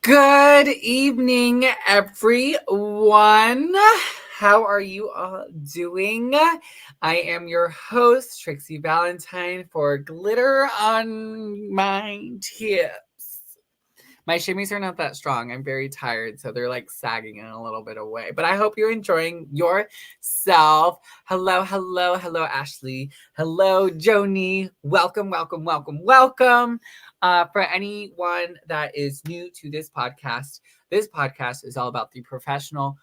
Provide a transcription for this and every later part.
Good evening, everyone. How are you all doing? I am your host, Trixie Valentine, for Glitter on My Tips. My shimmies are not that strong. I'm very tired, so they're like sagging in a little bit away. But I hope you're enjoying yourself. Hello, hello, hello, Ashley. Hello, Joni. Welcome, welcome, welcome, welcome. For anyone that is new to this podcast is all about the professional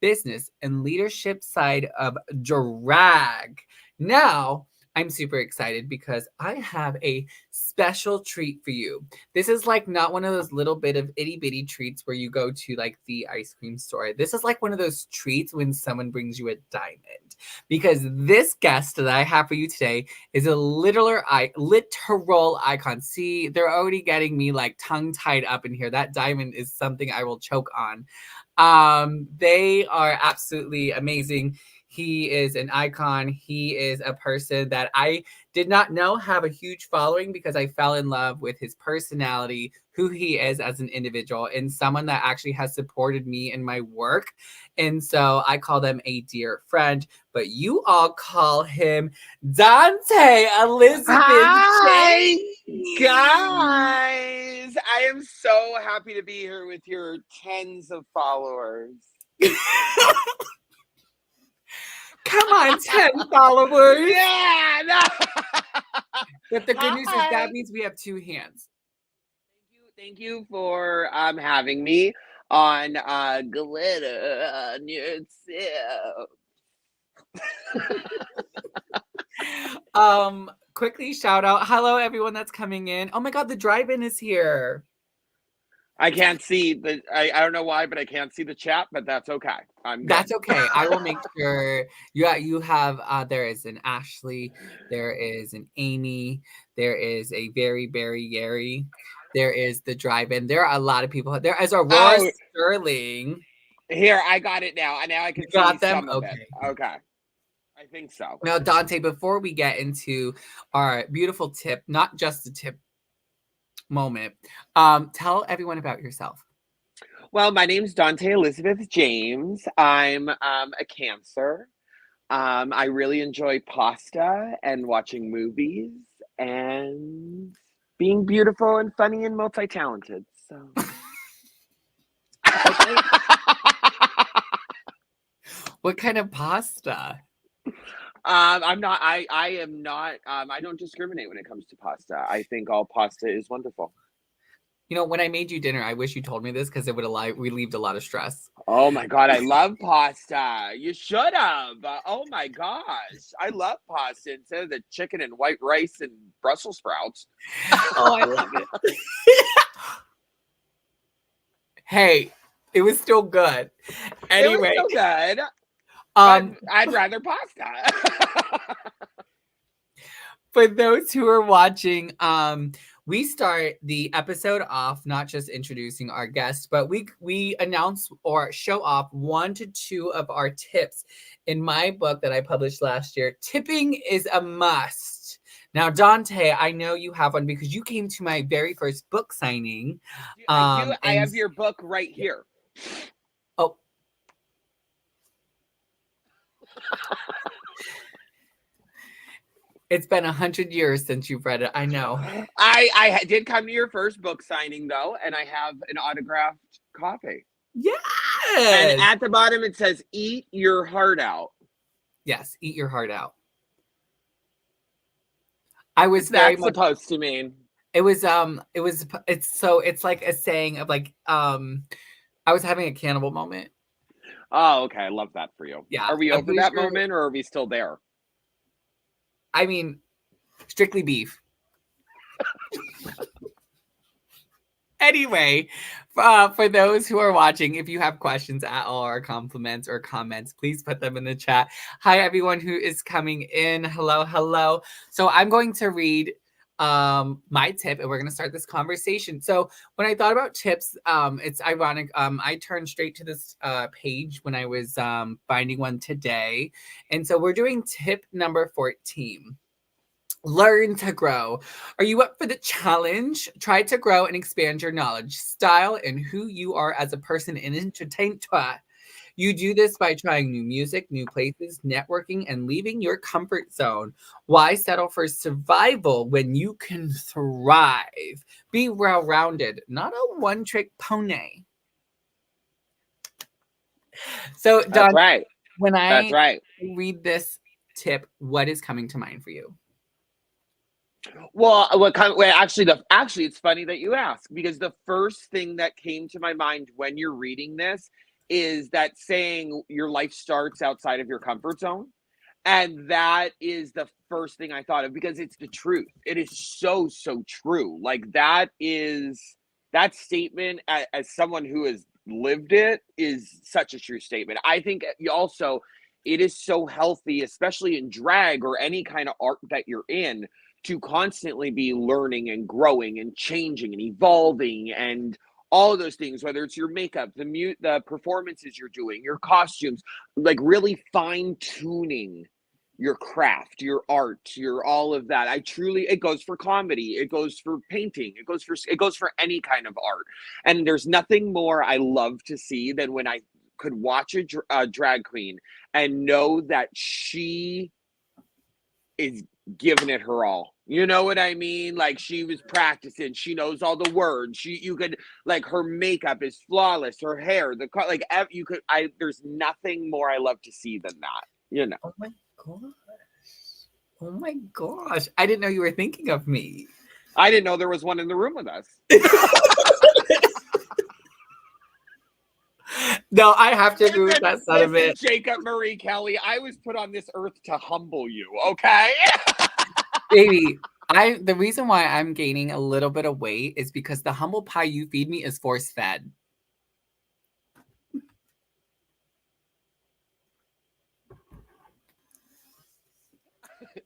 business and leadership side of drag. Now, I'm super excited because I have a special treat for you. This is like not one of those little bit of itty bitty treats where you go to like the ice cream store. This is like one of those treats when someone brings you a diamond. Because this guest that I have for you today is a literal icon. See, they're already getting me like tongue tied up in here. That diamond is something I will choke on. They are absolutely amazing. He is an icon. He is a person that I did not know have a huge following because I fell in love with his personality, who he is as an individual, and someone that actually has supported me in my work. And so I call them a dear friend, but you all call him Dante Elizabeth. Hi, guys. I am so happy to be here with your tens of followers. Come on, 10 followers. Yeah. No. But the good news is that means we have two hands. Thank you for having me on Glitter on Yourself. Quickly shout out. Hello, everyone that's coming in. Oh my God, the drive-in is here. I can't see I don't know why, but I can't see the chat, but that's okay. That's okay. I will make sure you have there is an Ashley, there is an Amy, there is a very Yeri, there is the drive-in. There are a lot of people. There is Aurora Sterling. Here, I got it now. Now I can see got them? some of it. Okay. I think so. Now, Dante, before we get into our beautiful tip, not just a tip moment, tell everyone about yourself. Well, my name's Dante Elizabeth James. I'm a Cancer. I really enjoy pasta and watching movies and being beautiful and funny and multi-talented. So, What kind of pasta? I'm not. I am not. I don't discriminate when it comes to pasta. I think all pasta is wonderful. You know, when I made you dinner, I wish you told me this because it would relieved a lot of stress. Oh my god, I love pasta. You should have. Oh my gosh, I love pasta instead of the chicken and white rice and Brussels sprouts. Oh, I love it. Hey, it was still good. It was Anyway, still good, but um, I'd rather pasta. for those who are watching, we start the episode off not just introducing our guests, but we announce or show off 1 to 2 of our tips. In my book that I published last year, tipping is a must. Now, Dante, I know you have one because you came to my very first book signing. I do. I And have your book right here. oh, it's been 100 years since you've read it. I know. I did come to your first book signing though, and I have an autographed copy. And Yes. at the bottom it says, "Eat your heart out." Yes, eat your heart out. I was What's very that much supposed to mean? it's like a saying of like I was having a cannibal moment. Oh, okay. I love that for you. Yeah. Are we A over that booster, moment or are we still there? I mean, strictly beef. Anyway, for those who are watching, if you have questions at all or compliments or comments, please put them in the chat. Hi, everyone who is coming in. Hello, hello. So I'm going to read my tip and we're going to start this conversation. So when I thought about tips, it's ironic. I turned straight to this page when I was finding one today. And so we're doing tip number 14. Learn to grow. Are you up for the challenge? Try to grow and expand your knowledge, style, and who you are as a person in entertainment. You do this by trying new music, new places, networking, and leaving your comfort zone. Why settle for survival when you can thrive? Be well-rounded, not a one-trick pony. So, That's Don, right. when That's I right. read this tip, what is coming to mind for you? Well, actually it's funny that you ask because the first thing that came to my mind when you're reading this is that saying your life starts outside of your comfort zone. And that is the first thing I thought of because it's the truth. It is so, so true. Like that statement, as someone who has lived it, is such a true statement. I think also it is so healthy, especially in drag or any kind of art that you're in, to constantly be learning and growing and changing and evolving and all of those things, whether it's your makeup, the performances you're doing, your costumes, like really fine tuning your craft, your art, your all of that. It goes for comedy, it goes for painting, it goes for any kind of art. And there's nothing more I love to see than when I could watch a drag queen and know that she is giving it her all. You know what I mean? Like she was practicing, she knows all the words. You could like her makeup is flawless, her hair, there's nothing more I love to see than that, you know. Oh my gosh. Oh my gosh. I didn't know you were thinking of me. I didn't know there was one in the room with us. No, I have to agree with that sentiment. Jacob Marie Kelly, I was put on this earth to humble you, okay? Baby, the reason why I'm gaining a little bit of weight is because the humble pie you feed me is force fed.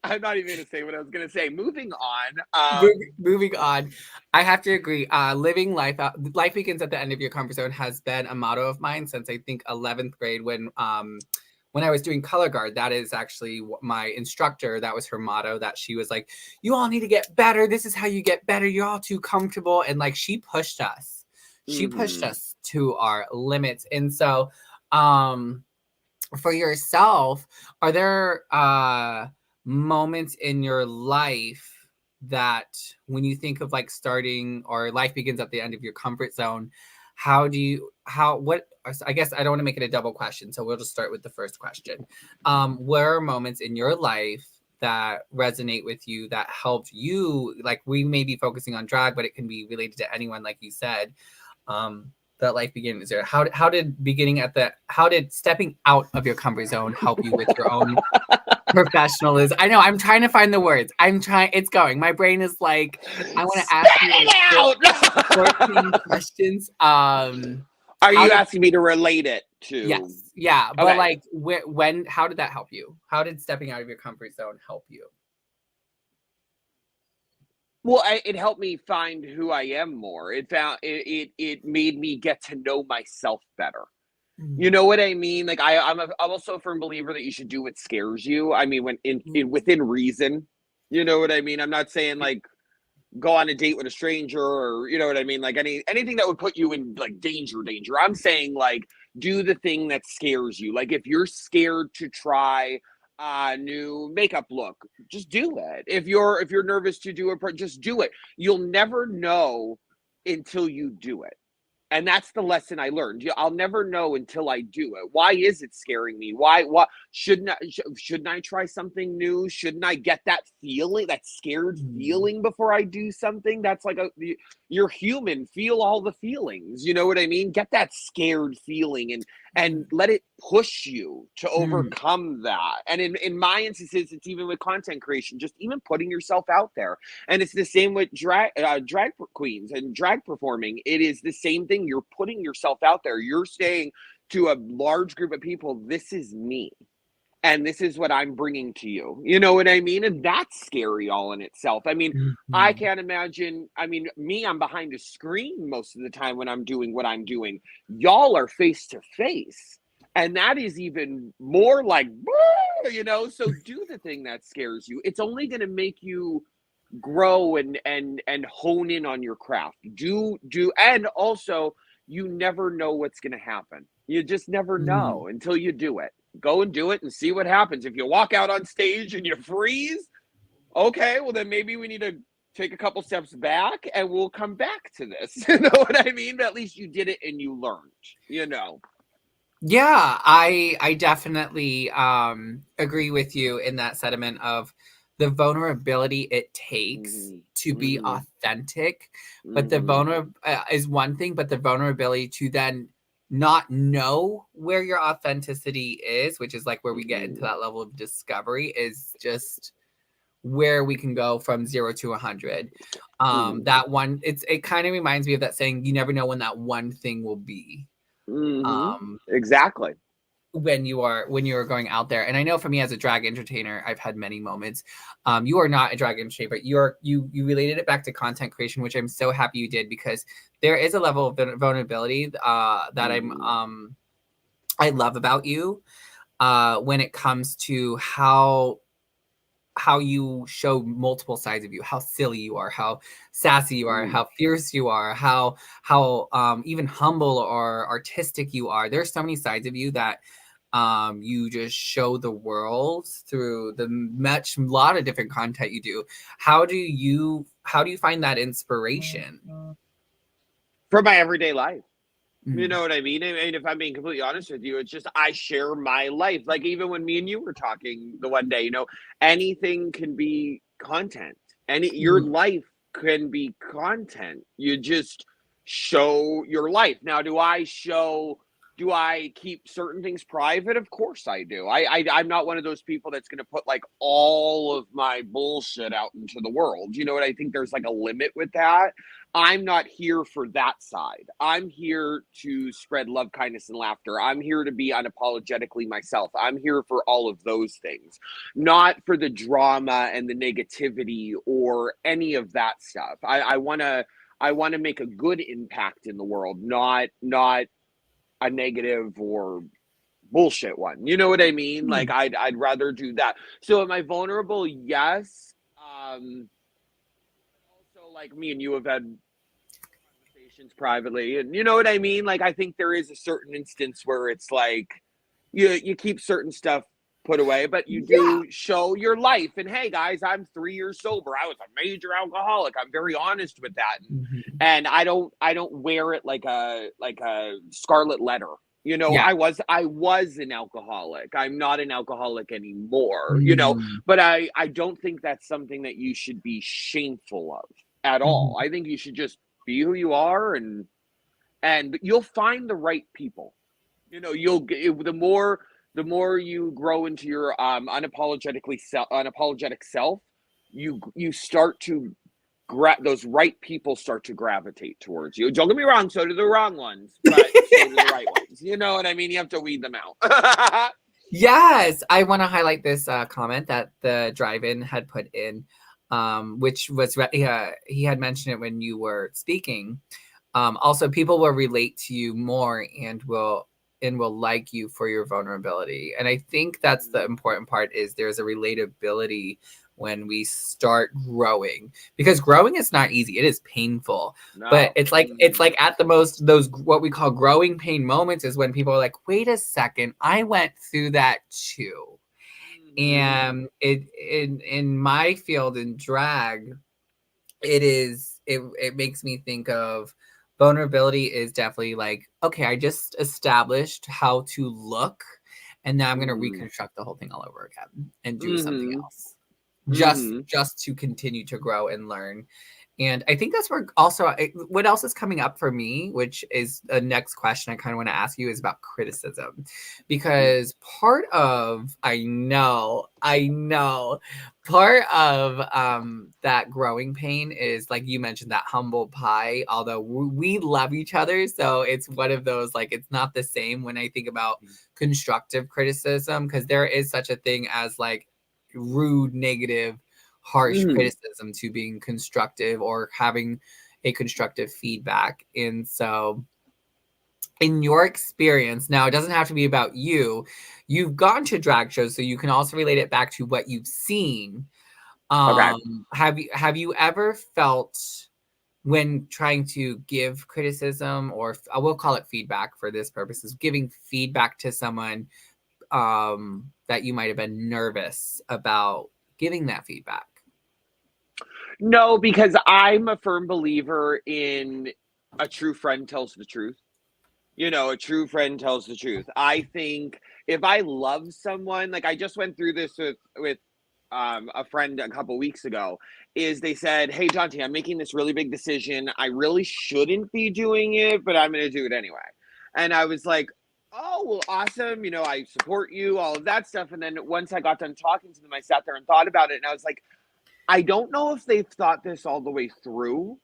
I'm not even going to say what I was going to say. Moving on. Moving on. I have to agree. Living life out, life begins at the end of your comfort zone has been a motto of mine since I think 11th grade when I was doing color guard. That is actually my instructor. That was her motto, that she was like, you all need to get better. This is how you get better. You're all too comfortable. And like, she pushed us. She pushed us to our limits. And so for yourself, are there moments in your life that when you think of like starting or life begins at the end of your comfort zone, I guess I don't want to make it a double question, so we'll just start with the first question. What are moments in your life that resonate with you that helped you? Like, we may be focusing on drag, but it can be related to anyone, like you said. That life beginning there. How did stepping out of your comfort zone help you with your own professionalism? I know, I'm trying to find the words. It's going. My brain is like, I want to ask you like 14 questions. Are you asking me to relate it to? Yes. Yeah. But like, how did that help you? How did stepping out of your comfort zone help you? Well, it helped me find who I am more. It made me get to know myself better. You know what I mean? Like I'm also a firm believer that you should do what scares you. I mean, when within reason. You know what I mean? I'm not saying like go on a date with a stranger, or you know what I mean, like anything that would put you in like danger. I'm saying like do the thing that scares you. Like if you're scared to try a new makeup look, just do it. If you're nervous to do it, just do it. You'll never know until you do it. And that's the lesson I learned. I'll never know until I do it. Why is it scaring me? Why shouldn't I try something new? Shouldn't I get that feeling, that scared feeling before I do something? That's like you're human. Feel all the feelings. You know what I mean? Get that scared feeling and let it push you to overcome that. And in my instances, it's even with content creation, just even putting yourself out there. And it's the same with drag queens and drag performing. It is the same thing. You're putting yourself out there. You're saying to a large group of people, this is me. And this is what I'm bringing to you. You know what I mean? And that's scary all in itself. I mean, I can't imagine. I mean, me, I'm behind a screen most of the time when I'm doing what I'm doing. Y'all are face to face. And that is even more like, you know, so do the thing that scares you. It's only going to make you grow and hone in on your craft. And also, you never know what's going to happen. You just never know until you do it. Go and do it and see what happens. If you walk out on stage and you freeze, okay, well then maybe we need to take a couple steps back and we'll come back to this. You know what I mean? But at least you did it and you learned, you know. Yeah, I definitely agree with you in that sentiment of the vulnerability it takes to be authentic. But the vulnerability is one thing, but the vulnerability to then not know where your authenticity is, which is like where we get into that level of discovery, is just where we can go from 0 to 100. That one, it kind of reminds me of that saying, you never know when that one thing will be. Exactly. When you are going out there. And I know for me as a drag entertainer, I've had many moments. You are not a drag entertainer, but you related it back to content creation, which I'm so happy you did, because there is a level of vulnerability that I love about you when it comes to how you show multiple sides of you, how silly you are, how sassy you are, how fierce you are, how even humble or artistic you are. There's so many sides of you that you just show the world through the lot of different content you do. How do you find that inspiration? From my everyday life. You know what I mean? I mean, if I'm being completely honest with you, it's just I share my life. Like even when me and you were talking the one day, you know, anything can be content. Your life can be content. You just show your life. Now, do I keep certain things private? Of course I do. I'm not one of those people that's going to put like all of my bullshit out into the world. You know what? I think there's like a limit with that. I'm not here for that side. I'm here to spread love, kindness, and laughter. I'm here to be unapologetically myself. I'm here for all of those things, not for the drama and the negativity or any of that stuff. I want to make a good impact in the world, not a negative or bullshit one. You know what I mean? Like I'd rather do that. So am I vulnerable? Yes. Also, like me and you have had conversations privately, and you know what I mean? Like I think there is a certain instance where it's like you keep certain stuff put away, but you do show your life. And hey guys, I'm 3 years sober. I was a major alcoholic. I'm very honest with that. And I don't wear it like a scarlet letter. You know, Yeah. I was an alcoholic. I'm not an alcoholic anymore, you know, Mm. but I don't think that's something that you should be shameful of at all. Mhm. I think you should just be who you are, and you'll find the right people. You know, the more you grow into your unapologetic self, you start to those right people start to gravitate towards you. Don't get me wrong, so do the wrong ones, but so do the right ones. You know what I mean? You have to weed them out. Yes, I want to highlight this comment that the drive-in had put in, which was he had mentioned it when you were speaking. Also, people will relate to you more and will like you for your vulnerability. And I think that's the important part is there's a relatability when we start growing, because growing is not easy. It is painful. But No. it's like at the most those what we call growing pain moments is when people are like, "Wait a second, I went through that too." Mhm. And it in my field in drag, it makes me think of vulnerability is definitely like, okay, I just established how to look, and now I'm going to Mhm. reconstruct the whole thing all over again and do something Mhm. else, just Mhm. just to continue to grow and learn. And I think that's where also what else is coming up for me, which is the next question I kind of want to ask you, is about criticism. Because part of, I know, part of that growing pain is, like you mentioned, that humble pie, although we love each other, so it's one of those, like, it's not the same when I think about constructive criticism, because there is such a thing as like rude, negative, harsh Mhm. criticism to being constructive or having a constructive feedback. And so in your experience, now it doesn't have to be about you, you've gone to drag shows, so you can also relate it back to what you've seen. Okay. Have you ever felt, when trying to give criticism, or I will call it feedback for this purposes, giving feedback to someone, that you might have been nervous about giving that feedback? No, because I'm a firm believer in a true friend tells the truth. You know, a true friend tells the truth. I think if I love someone, like I just went through this with a friend a couple weeks ago, is they said, "Hey, Dante, I'm making this really big decision. I really shouldn't be doing it, but I'm going to do it anyway." And I was like, "Oh, well, awesome. You know, I support you, all of that stuff." And then once I got done talking to them, I sat there and thought about it, and I was like, I don't know if they've thought this all the way through.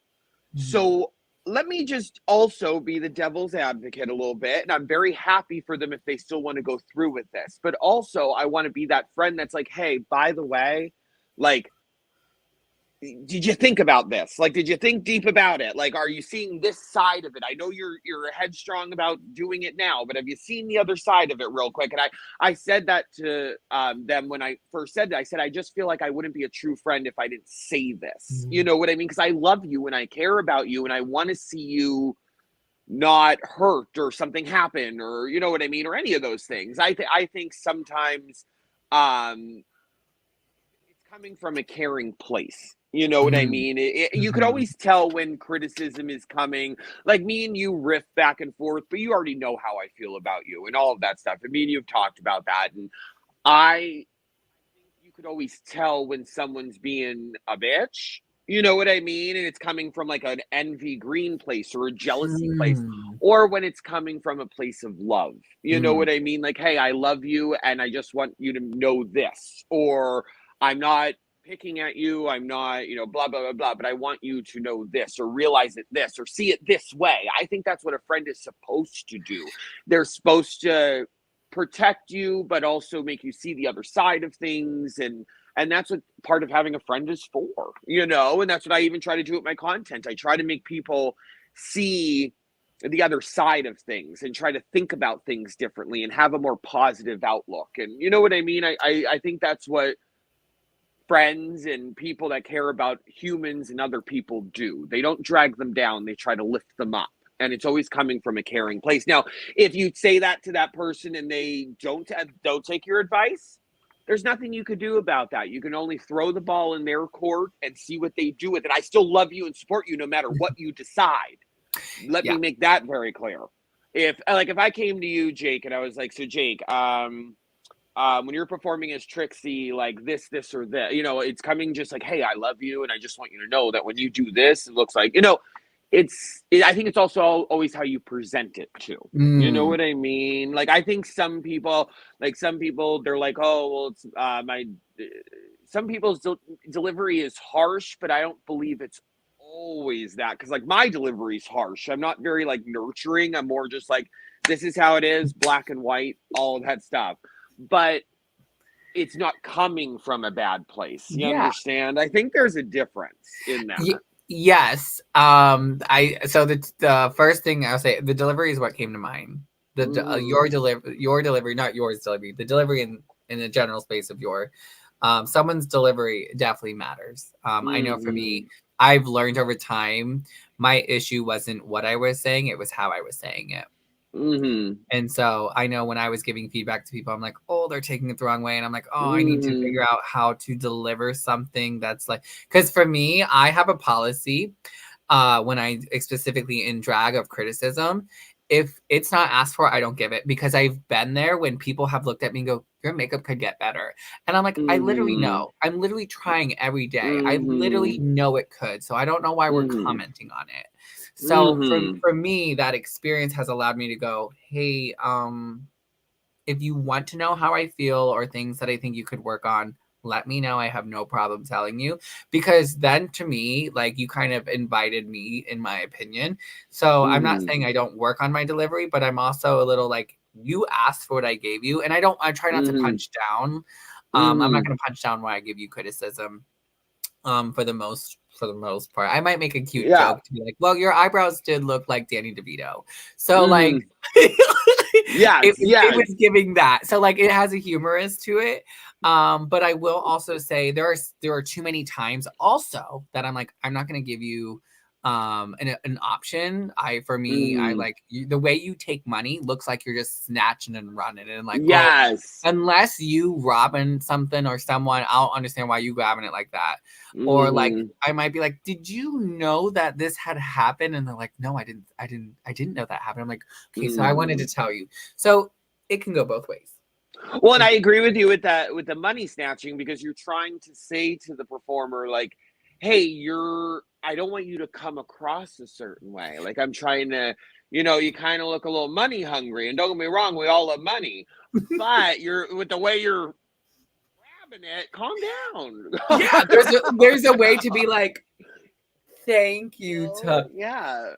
Mhm. So let me just also be the devil's advocate a little bit. And I'm very happy for them if they still want to go through with this. But also, I want to be that friend that's like, hey, by the way, like, did you think about this? Like, did you think deep about it? Like, are you seeing this side of it? I know you're headstrong about doing it now, but have you seen the other side of it real quick? And I said that to them when I first said that. I said I just feel like I wouldn't be a true friend if I didn't say this. You Mhm. know what I mean? Because I love you and I care about you and I want to see you not hurt or something happen, or you know what I mean, or any of those things. I think sometimes um it's coming from a caring place. You know what I Mhm. mean? You could Mhm. always tell when criticism is coming. Like me and you riff back and forth, but you already know how I feel about you and all of that stuff. And me and you have talked about that. And I think you could always tell when someone's being a bitch. You know what I mean? And it's coming from like an envy green place or a jealousy place, Mhm. or when it's coming from a place of love. You know Mhm. what I mean? Like, hey, I love you and I just want you to know this. Or I'm not picking at you. I'm not, you know, blah, blah, blah, blah, but I want you to know this or realize it this or see it this way. I think that's what a friend is supposed to do. They're supposed to protect you but also make you see the other side of things, and that's what part of having a friend is for, you know. And that's what I even try to do with my content. I try to make people see the other side of things and try to think about things differently and have a more positive outlook. And you know what I mean? I think that's what friends and people that care about humans and other people do. They don't drag them down, they try to lift them up. And it's always coming from a caring place. Now, if you say that to that person and they don't take your advice, there's nothing you could do about that. You can only throw the ball in their court and see what they do with it. I still love you and support you no matter what you decide. Let Yeah. me make that very clear. if I came to you, Jake, and I was like, so Jake, when you're performing as Trixie, like this or that, it's coming just like, hey, I love you, and I just want you to know that when you do this, it looks like, I think it's also always how you present it too. You know Mm, what I mean? Like, I think some people, they're like, oh, well, it's some people's delivery is harsh, but I don't believe it's always that, because like my delivery is harsh. I'm not very like nurturing. I'm more just like, this is how it is, black and white, all of that stuff. But it's not coming from a bad place. You yeah. understand? I think there's a difference in that. Yes. The first thing I'll say, the delivery is what came to mind. Mm-hmm. Your delivery, not yours delivery. The delivery in the general space of someone's delivery definitely matters. I know for Mm-hmm. me, I've learned over time, my issue wasn't what I was saying; it was how I was saying it. Mm-hmm. And so I know when I was giving feedback to people, I'm like, oh, they're taking it the wrong way. And I'm like, oh, I need to Mm-hmm. figure out how to deliver something that's like, because for me, I have a policy when I specifically in drag of criticism. If it's not asked for, I don't give it, because I've been there when people have looked at me and go, your makeup could get better. And I'm like, I literally Mm-hmm. know. I'm literally trying every day. I literally Mm-hmm. know it could. So I don't know why we're Mm-hmm. commenting on it. So Mm-hmm. for me, that experience has allowed me to go, hey, if you want to know how I feel or things that I think you could work on, let me know. I have no problem telling you, because then to me, like, you kind of invited me, in my opinion. So I'm not Mm-hmm. saying I don't work on my delivery, but I'm also a little like, you asked for what I gave you, and I try not to Mm-hmm. punch down. I'm not Mm-hmm. going to punch down when I give you criticism. For the most part, I might make a cute Yeah. joke to be like, well, your eyebrows did look like Danny DeVito. So like, Mm-hmm. Yes. it Yes. was giving that. So like, it has a humorous to it. But I will also say there are too many times also that I'm like, I'm not going to give you an option. For me, I Mm-hmm. like the way you take money looks like you're just snatching and running and like, oh, Yes. unless you robbing something or someone, I'll understand why you grabbing it like that. Or like, Mm-hmm. I might be like, did you know that this had happened? And they're like, no, I didn't know that happened. I'm like, okay, so I wanted to Mm-hmm. tell you. So it can go both ways. Well, and I It, agree with you with that, with the money snatching, because you're trying to say to the performer, like, hey, I don't want you to come across a certain way. Like, I'm trying to, you kind of look a little money hungry. And don't get me wrong, we all love money. But with the way you're grabbing it, calm down. yeah, there's a way to be like, thank you to Yeah.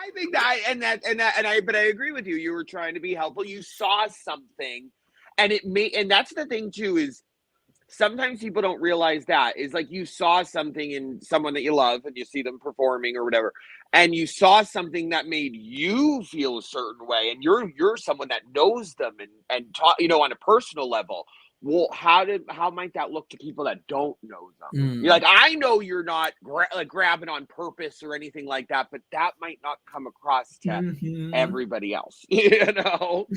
I think but I agree with you. You were trying to be helpful. You saw something, and that's the thing too, is sometimes people don't realize that is like, you saw something in someone that you love and you see them performing or whatever, and you saw something that made you feel a certain way, and you're someone that knows them and talk, on a personal level. Well, how might that look to people that don't know them? You're mm, like, I know you're not grabbing on purpose or anything like that, but that might not come across to mhm. everybody else. You know?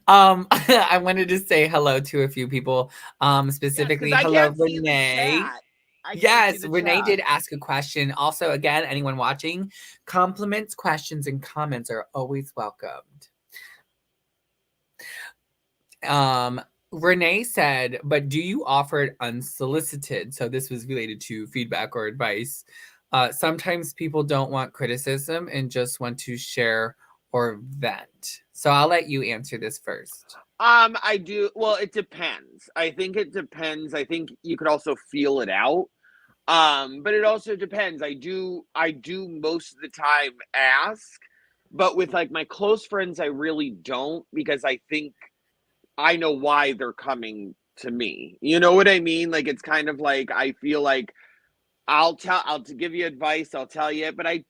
I wanted to say hello to a few people. Yes, because Specifically, I hello, can't see the Renee. chat. I can't see Yes, the Renee chat. did ask a question. Also, again, anyone watching, compliments, questions, and comments are always welcomed. Um, Renee said, but do you offer it unsolicited? So this was related to feedback or advice. Sometimes people don't want criticism and just want to share or vent. So I'll let you answer this first. I do. Well, it depends. I think it depends. I think you could also feel it out. But it also depends. I do most of the time ask, but with like my close friends, I really don't, because I think I know why they're coming to me. You know what I mean? Like, it's kind of like, I feel like I'll to give you advice, I'll tell you, but I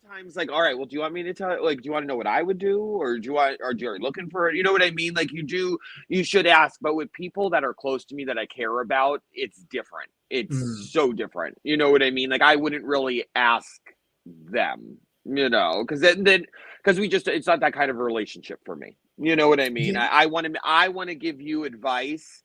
sometimes like, all right, well, do you want me to tell, like, do you want to know what I would do, or do you are looking for it? You know what I mean? Like, you should ask, but with people that are close to me that I care about, it's different. Mm. It's so different. You know what I mean? Like, I wouldn't really ask them, because because it's not that kind of a relationship for me. You know what I mean? Yeah. I want to give you advice,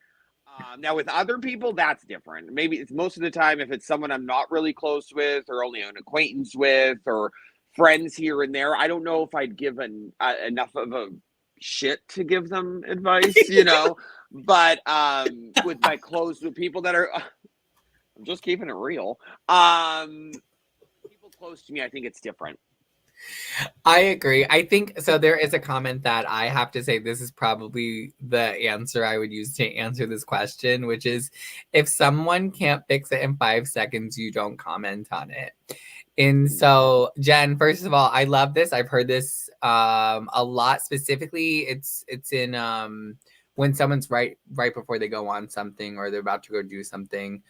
Now with other people, that's different. Maybe it's most of the time if it's someone I'm not really close with or only an acquaintance with or friends here and there. I don't know if I'd give enough of a shit to give them advice, But with my with people that are, I'm just keeping it real. People close to me, I think it's different. I agree. I think so. There is a comment that I have to say this is probably the answer I would use to answer this question, which is if someone can't fix it in 5 seconds, you don't comment on it. And so, Jen, first of all, I love this. I've heard this a lot. Specifically, it's in when someone's right before they go on something or they're about to go do something.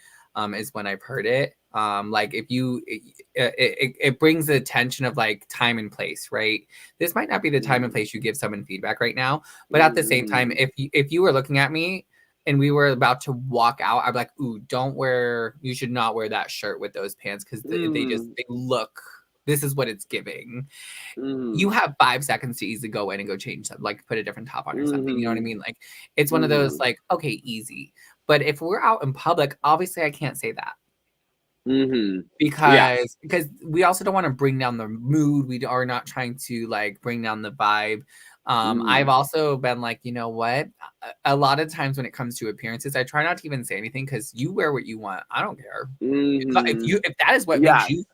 Is when I've heard it. Like if you, it brings the attention of like time and place, right? This might not be the time and place you give someone feedback right now, but at the same time, if you were looking at me and we were about to walk out, I'd be like, ooh, you should not wear that shirt with those pants because they look. This is what it's giving. You have 5 seconds to easily go in and go change something, like put a different top on or something. You know what I mean? Like it's one of those like, okay, easy. But if we're out in public, obviously I can't say that. Because we also don't want to bring down the mood. We are not trying to like bring down the vibe. I've also been like, you know what? A lot of times when it comes to appearances, I try not to even say anything because you wear what you want. I don't care. If that is what makes you,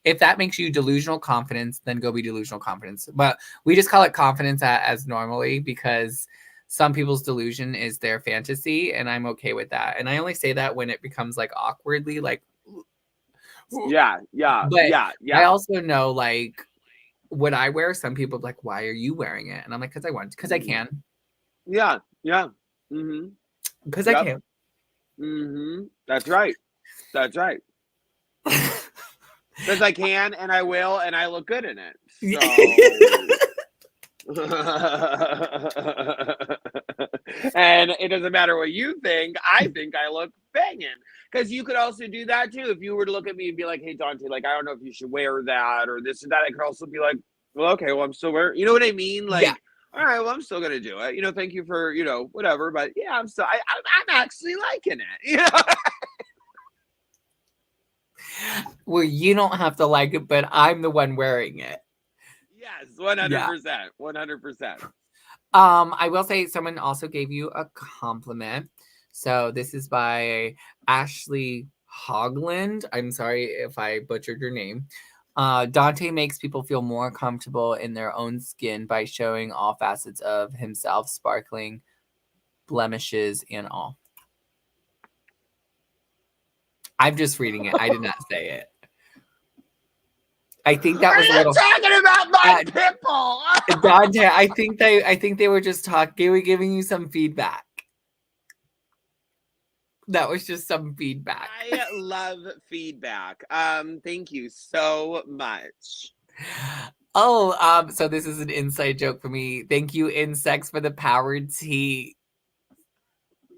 if that makes you delusional confidence, then go be delusional confidence. But we just call it confidence as normally because some people's delusion is their fantasy, and I'm okay with that. And I only say that when it becomes like awkwardly, like. I also know like what I wear, some people are like, why are you wearing it? And I'm like, because I can. Because I can. That's right. Because I can and I will and I look good in it. So and it doesn't matter what you think. I think I look banging. Because you could also do that too. If you were to look at me and be like, hey, Dante, like, I don't know if you should wear that or this or that. I could also be like, well, okay, well, I'm still wearing, you know what I mean? Like, all right, well, I'm still going to do it. Thank you for, whatever. But yeah, I'm actually liking it, Well, you don't have to like it, but I'm the one wearing it. Yes, 100%. 100%. I will say someone also gave you a compliment. So this is by Ashley Hogland. I'm sorry if I butchered your name. Dante makes people feel more comfortable in their own skin by showing all facets of himself, sparkling, blemishes, and all. I'm just reading it. I did not say it. I think that was a little talking about my pimple. Dante, I think they were just talking. They were giving you some feedback. That was just some feedback. I love feedback. Thank you so much. Oh, so this is an inside joke for me. Thank you, insects, for the powered tea.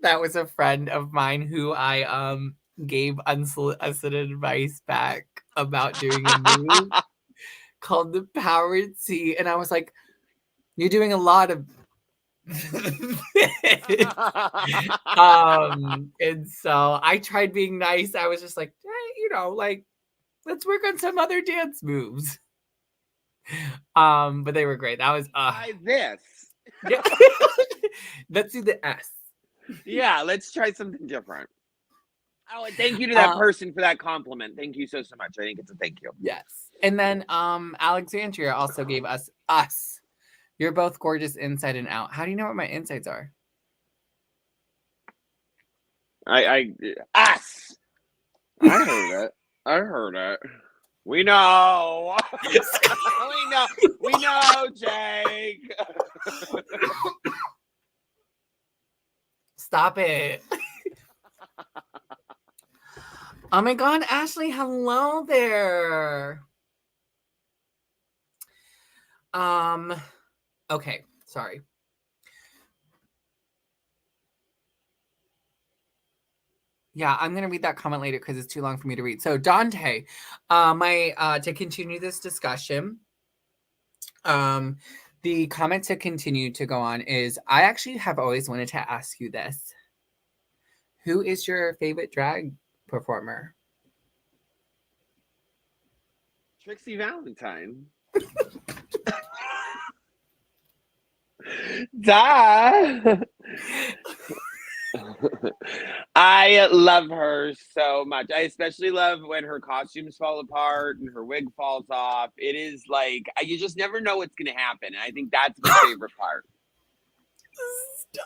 That was a friend of mine who I gave unsolicited advice back about doing a move called the powered tea, and I was like, "You're doing a lot of." And so I tried being nice. I was just like, hey, like let's work on some other dance moves. But they were great. That was try this. Yeah. Let's do the S. Yeah, let's try something different. Oh, and thank you to that person for that compliment. Thank you so much. I think it's a thank you. Yes. And then Alexandria also gave us. You're both gorgeous inside and out. How do you know what my insides are? Us. I heard it. We know. We know, Jake. Stop it. Oh my God, Ashley, hello there. Okay, sorry. Yeah, I'm gonna read that comment later because it's too long for me to read. So Dante, to continue this discussion, the comment to continue to go on is I actually have always wanted to ask you this. Who is your favorite drag performer? Trixie Valentine. Duh. I love her so much. I especially love when her costumes fall apart and her wig falls off. It is like you just never know what's going to happen. And I think that's my favorite part. Stop.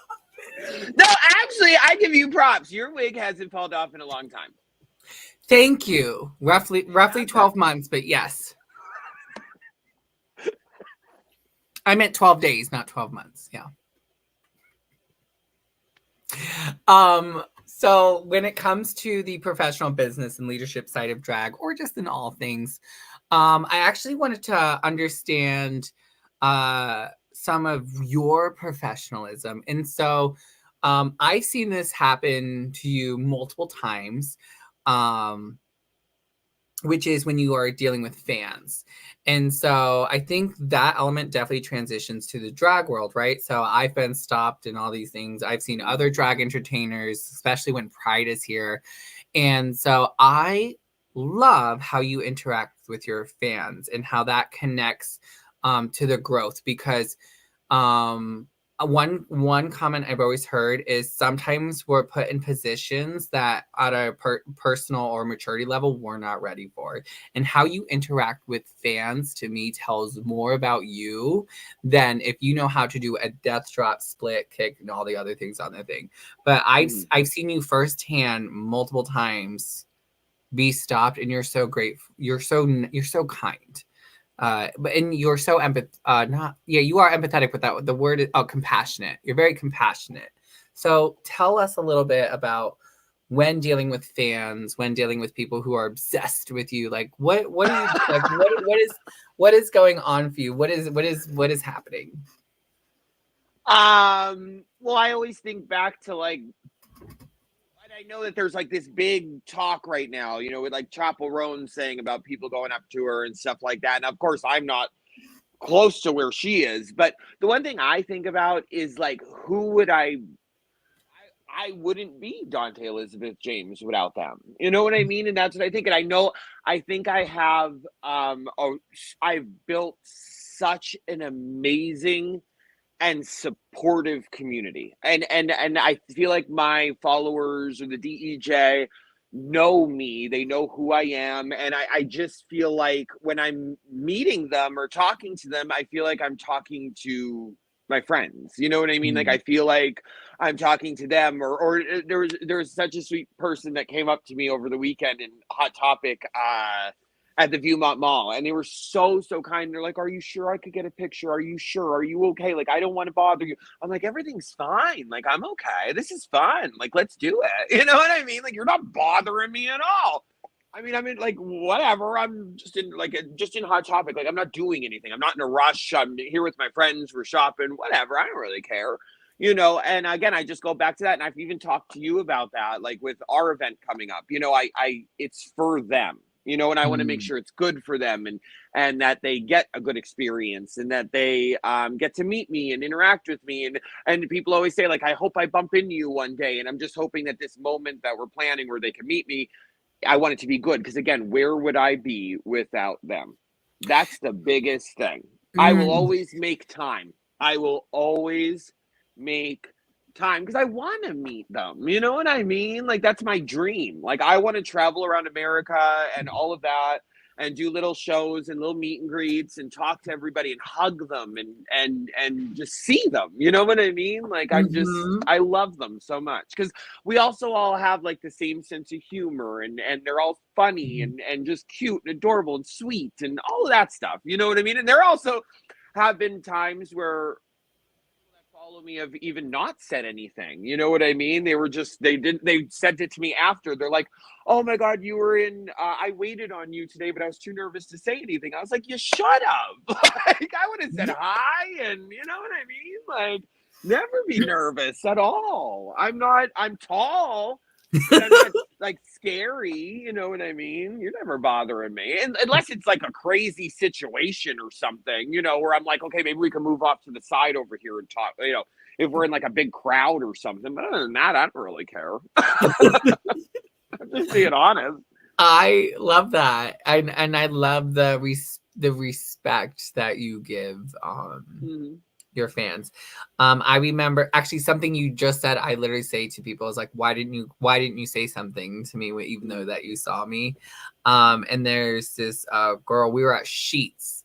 No, actually, I give you props. Your wig hasn't fallen off in a long time. Thank you. Roughly 12 months, but yes. I meant 12 days, not 12 months. Yeah. So when it comes to the professional business and leadership side of drag, or just in all things, I actually wanted to understand some of your professionalism. And so I've seen this happen to you multiple times. Which is when you are dealing with fans. And so I think that element definitely transitions to the drag world, right? So I've been stopped and all these things. I've seen other drag entertainers, especially when Pride is here. And so I love how you interact with your fans and how that connects to the growth, because one comment I've always heard is sometimes we're put in positions that at a personal or maturity level we're not ready for, and how you interact with fans to me tells more about you than if you know how to do a death drop, split kick, and all the other things on the thing. But I've seen you firsthand multiple times be stopped, and you're so great. You're so kind. But and you're so you are empathetic with that. The word is compassionate. You're very compassionate. So tell us a little bit about when dealing with fans, when dealing with people who are obsessed with you. Like what are you like? What is going on for you? What is happening? Well, I always think back to like, I know that there's like this big talk right now, with like Chappell Roan saying about people going up to her and stuff like that. And of course, I'm not close to where she is, but the one thing I think about is like, who would I wouldn't be Dante Elizabeth James without them. You know what I mean? And that's what I think. And I think I have, I've built such an amazing and supportive community. And I feel like my followers or the DEJ know me, they know who I am. And I just feel like when I'm meeting them or talking to them, I feel like I'm talking to my friends. You know what I mean? Like I feel like I'm talking to them, or there was such a sweet person that came up to me over the weekend in Hot Topic at the Viewmont Mall, and they were so kind. They're like, "Are you sure I could get a picture? Are you sure? Are you okay? Like, I don't want to bother you." I'm like, "Everything's fine. Like, I'm okay. This is fun. Like, let's do it." You know what I mean? Like, you're not bothering me at all. I mean, like whatever. I'm just in Hot Topic. Like, I'm not doing anything. I'm not in a rush. I'm here with my friends. We're shopping. Whatever. I don't really care. And again, I just go back to that, and I've even talked to you about that, like with our event coming up. It's for them. And I want to make sure it's good for them, and that they get a good experience, and that they get to meet me and interact with me. And people always say, like, I hope I bump into you one day. And I'm just hoping that this moment that we're planning where they can meet me, I want it to be good. Because again, where would I be without them? That's the biggest thing. I will always make time. I will always make time because I want to meet them. You know what I mean? Like, that's my dream. Like, I want to travel around America and all of that, and do little shows and little meet and greets and talk to everybody and hug them and just see them. You know what I mean? Like, I love them so much because we also all have like the same sense of humor, and they're all funny and just cute and adorable and sweet and all of that stuff. You know what I mean? And there also have been times where follow me have even not said anything. You know what I mean? They sent it to me after. They're like, "Oh my God, you were in, I waited on you today, but I was too nervous to say anything." I was like, "You shut up." Like, I would have said hi, and you know what I mean? Like, never be nervous at all. I'm tall. but I'm not like scary. You know what I mean? You're never bothering me, unless it's like a crazy situation or something. Where I'm like, okay, maybe we can move off to the side over here and talk. If we're in like a big crowd or something. But other than that, I don't really care. I'm just being honest. I love that. And I love the respect that you give Mm-hmm. your fans. I remember actually something you just said. I literally say to people is like, why didn't you say something to me even though that you saw me? And there's this girl. We were at Sheets,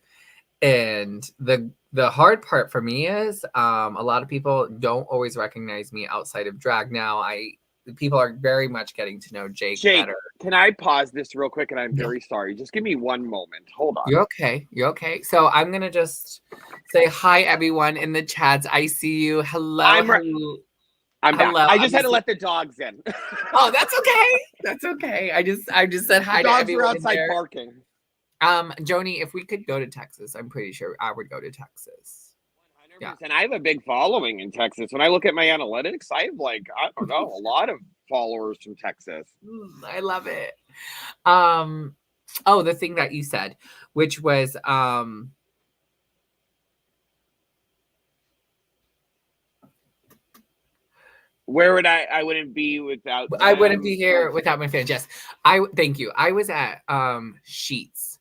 and the hard part for me is a lot of people don't always recognize me outside of drag. Now people are very much getting to know Jake Jake, better. can I pause this real quick? And I'm Yeah. very sorry. Just give me one moment. Hold on. You're okay. You're okay. So I'm gonna just say hi, everyone in the chats. I see you. Hello, hello, I'm back. hello. I just had to let the dogs in. Oh, that's okay. That's okay. I just said The hi to dogs were everyone in outside there. barking. Joni, if we could go to Texas, I'm pretty sure I would go to Texas. Yeah. 100%. I have a big following in Texas. When I look at my analytics, I have I don't know, a lot of followers from Texas. I love it. The thing that you said, which was Where would I wouldn't be without I wouldn't be them. here without my fans. Yes. Thank you. I was at Sheets,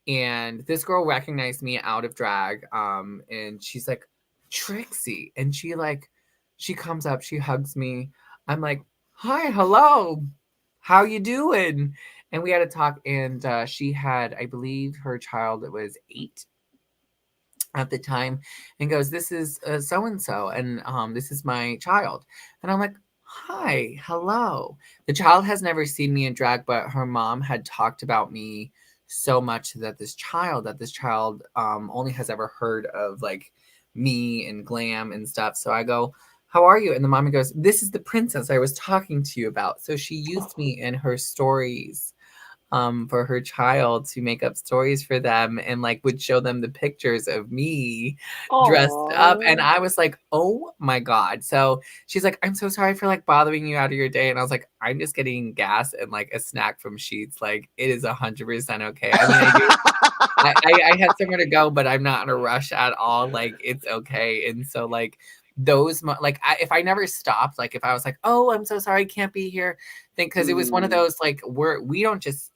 and this girl recognized me out of drag. And she's like, Trixie. And she comes up, she hugs me. I'm like, hi, hello. How you doing? And we had a talk, and she had, I believe her child was 8 at the time, and goes, this is so and so, and this is my child. And I'm like, hi, hello. The child has never seen me in drag, but her mom had talked about me so much that this child only has ever heard of like me and glam and stuff. So I go, how are you? And the mommy goes, this is the princess I was talking to you about. So she used me in her stories for her child to make up stories for them, and like would show them the pictures of me dressed up. And Aww. I was like, oh my God. So she's like, I'm so sorry for like bothering you out of your day. And I was like, I'm just getting gas and like a snack from Sheets. Like it is 100% okay. I mean, I had somewhere to go, but I'm not in a rush at all. Like it's okay. And so like if I never stopped, like if I was like, oh, I'm so sorry, I can't be here, think because it was one of those like we don't just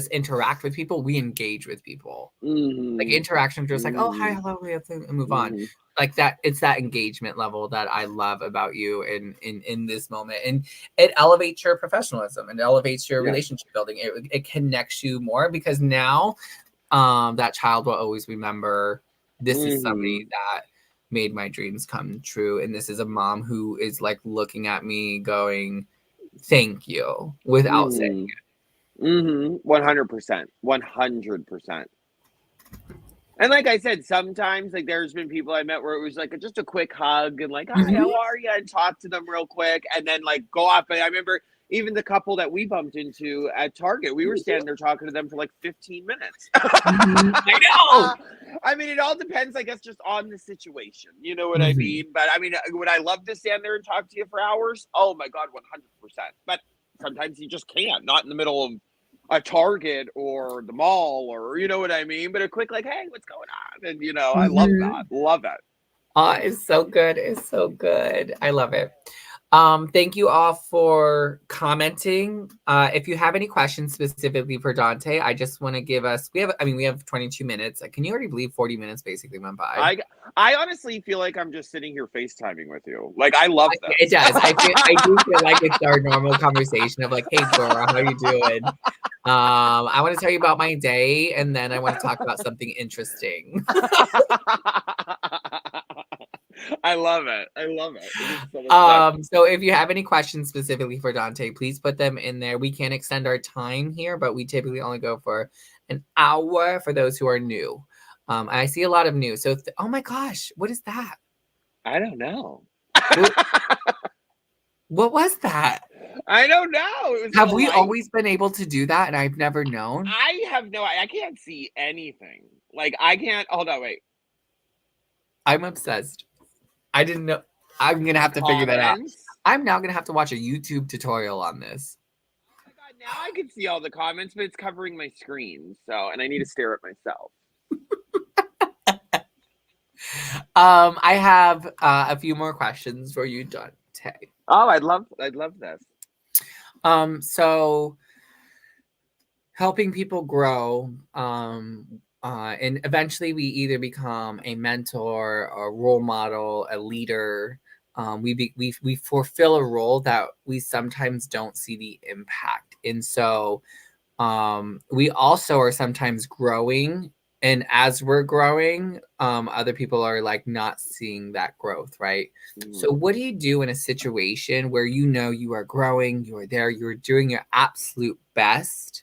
interact with people, we engage with people. Like interaction, just like, oh hi, hello, we have to move on. Like that, it's that engagement level that I love about you in this moment, and it elevates your professionalism and elevates your Yeah. relationship building. It connects you more because now that child will always remember this is somebody that made my dreams come true, and this is a mom who is like looking at me going, thank you, without saying it. 100%. 100%. And like I said, sometimes like there's been people I met where it was like just a quick hug and like, hi, how are you? And talk to them real quick and then like go off. And I remember even the couple that we bumped into at Target, we were standing there talking to them for like 15 minutes. I know. I mean, it all depends, I guess, just on the situation. You know what I mean? But I mean, would I love to stand there and talk to you for hours? Oh my God, 100%. But sometimes you just can't, not in the middle of a Target or the mall, or you know what I mean. But a quick like, hey, what's going on? And I love that. Love it. It's so good. It's so good. I love it. Thank you all for commenting. If you have any questions specifically for Dante, I just want to give us, we have 22 minutes. Can you already believe 40 minutes basically went by? I honestly feel like I'm just sitting here FaceTiming with you. Like I love that. It does. I do feel like it's our normal conversation of like, hey Dora, how you doing? I want to tell you about my day, and then I want to talk about something interesting. I love it. I love it. So if you have any questions specifically for Dante, please put them in there. We can extend our time here, but we typically only go for an hour for those who are new. I see a lot of new. So, oh my gosh, what is that? I don't know. What was that? I don't know. Have we always been able to do that and I've never known? I can't see anything. Like I can't. Hold on, wait. I'm obsessed. I didn't know. I'm gonna have to figure that out. I'm now gonna have to watch a YouTube tutorial on this. Oh my God, now I can see all the comments, but it's covering my screen. So, and I need to stare at myself. I have a few more questions for you, Dante. Oh, I'd love this. So helping people grow, and eventually we either become a mentor, a role model, a leader. We fulfill a role that we sometimes don't see the impact, and so we also are sometimes growing, and as we're growing, other people are like not seeing that growth, right? So what do you do in a situation where you know you are growing, you are there, you're doing your absolute best,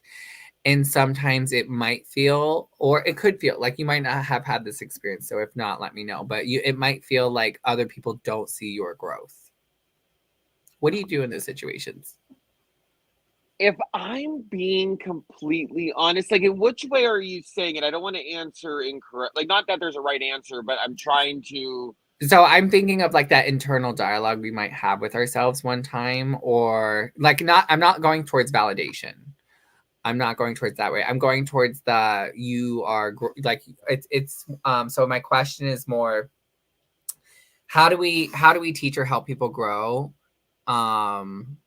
and sometimes it might feel, or it could feel like, you might not have had this experience, so if not, let me know, but it might feel like other people don't see your growth. What do you do in those situations? If I'm being completely honest, like in which way are you saying it? I don't want to answer incorrect. Like, not that there's a right answer, but I'm trying to. So I'm thinking of like that internal dialogue we might have with ourselves one time, or like, I'm not going towards validation. I'm not going towards that way. I'm going towards the, you are like, so my question is more, how do we teach or help people grow, um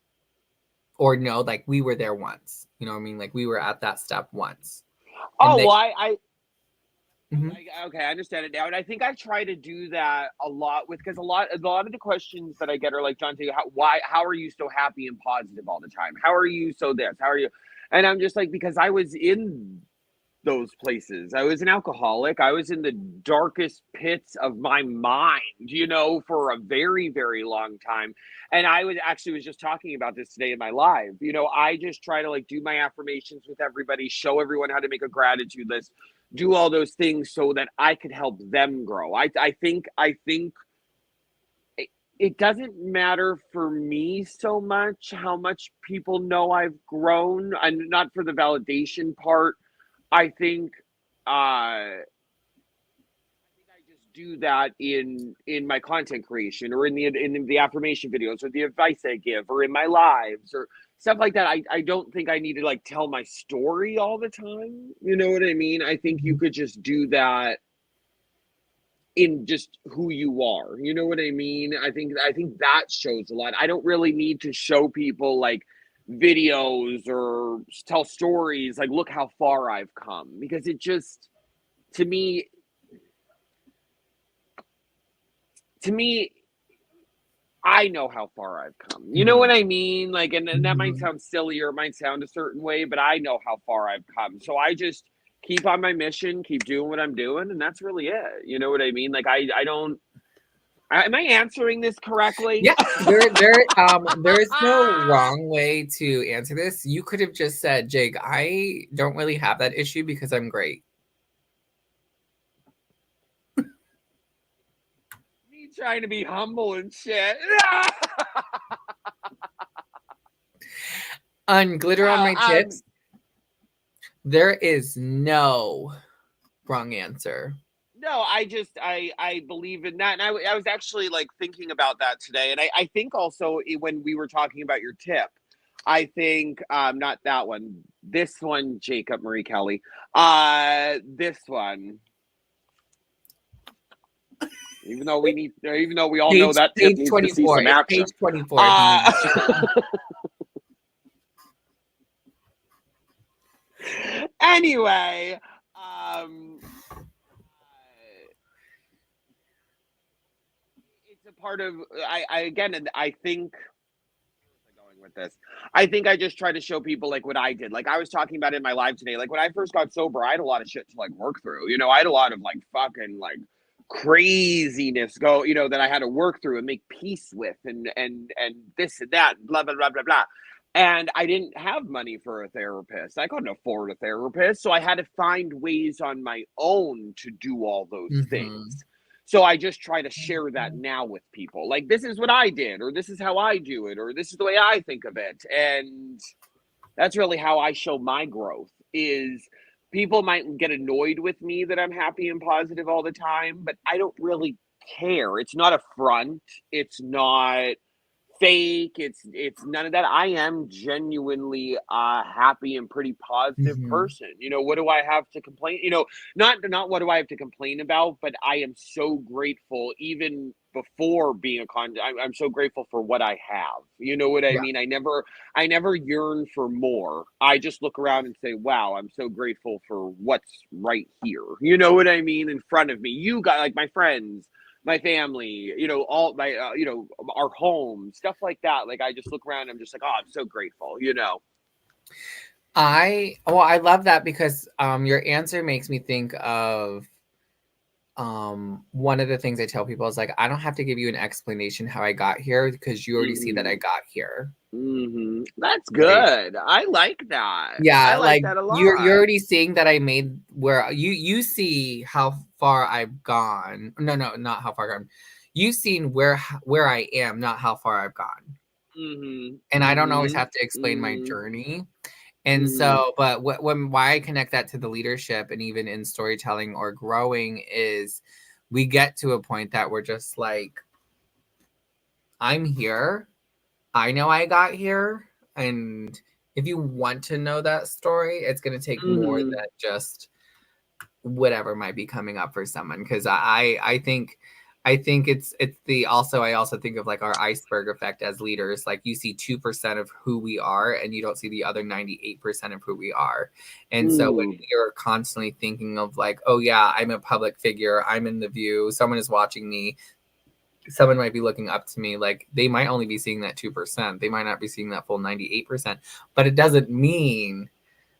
or know, like, we were there once, you know what I mean, like we were at that step once, and Oh, they. well, Mhm. okay, I understand it now, and I think I try to do that a lot with, because a lot of the questions that I get are like, John, how are you so happy and positive all the time? How are you so this? How are you? And I'm just like, because I was in those places. I was an alcoholic. I was in the darkest pits of my mind, for a very, very long time. And I was just talking about this today in my live. I just try to like do my affirmations with everybody, show everyone how to make a gratitude list, do all those things so that I could help them grow. I think it doesn't matter for me so much how much people know I've grown, and not for the validation part. I think I just do that in my content creation, or in the affirmation videos, or the advice I give, or in my lives, or stuff like that. I don't think I need to like tell my story all the time. You know what I mean? I think you Mhm. could just do that in just who you are. You know what I mean? I think that shows a lot. I don't really need to show people like videos or tell stories like, look how far I've come, because it just, to me to me I know how far I've come. You know Mhm. what I mean? Like, and that might Mhm. sound silly, or it might sound a certain way, but I know how far I've come. So I just keep on my mission, keep doing what I'm doing, and that's really it. You know what I mean? Like, I don't. Am I answering this correctly? Yeah, there's no wrong way to answer this. You could have just said, Jake, I don't really have that issue because I'm great. Me trying to be humble and shit. On Glitter on No, My Tips, there is no wrong answer. no, I believe in that, and I was actually like thinking about that today, and I think also when we were talking about your tip, I think not that one, this one, Jacob Marie Kelly, this one, even though we all know that tip Page needs to see 24. some It's page action. 24 if you need Uh, to. anyway, it's a part of I again, and I think going with this. I think I just try to show people like what I did. Like I was talking about in my live today. Like when I first got sober, I had a lot of shit to like work through. I had a lot of like fucking like craziness that I had to work through and make peace with, and this and that, and blah blah blah blah blah. And I didn't have money for a therapist. I couldn't afford a therapist, so I had to find ways on my own to do all those things. Mhm. So I just try to share that now with people. Like, this is what I did, or this is how I do it, or this is the way I think of it. And that's really how I show my growth is people might get annoyed with me that I'm happy and positive all the time, but I don't really care. It's not a front. It's not fake. It's none of that. I am genuinely a happy and pretty positive Mhm. person. What do I have to complain? Not what do I have to complain about, but I am so grateful even before being I'm so grateful for what I have. You know what I Yeah. mean? I never yearn for more. I just look around and say, "Wow, I'm so grateful for what's right here." You know what I mean? In front of me. You got like my friends, my family, all my, our home, stuff like that. Like I just look around, I'm just like, oh, I'm so grateful. I love that because your answer makes me think of one of the things I tell people is like I don't have to give you an explanation how I got here because you already see that I Hmm. got here. That's Right. good. I like that. I Yeah, like like that a you're lot. already seeing that I made where you see how far I've gone. No, no, not how far I've gone. You've seen where I am, not how far I've gone. Hmm. And I don't always Hmm. have to explain my Hmm. journey. And Hmm. so, but why I connect that to the leadership and even in storytelling or growing is we get to a point that we're just like, I'm here. I know I got here. And if you want to know that story, it's going to take more Hmm. than just whatever might be coming up for someone. Because I think it's the also I also think of like our iceberg effect as leaders. Like you see 2% of who we are, and you don't see the other 98% of who we are. And so when Hmm. you're constantly thinking of like, oh yeah, I'm a public figure, I'm in the view, someone is watching me, someone might be looking up to me, like they might only be seeing that 2%. They might not be seeing that full 98%. But it doesn't mean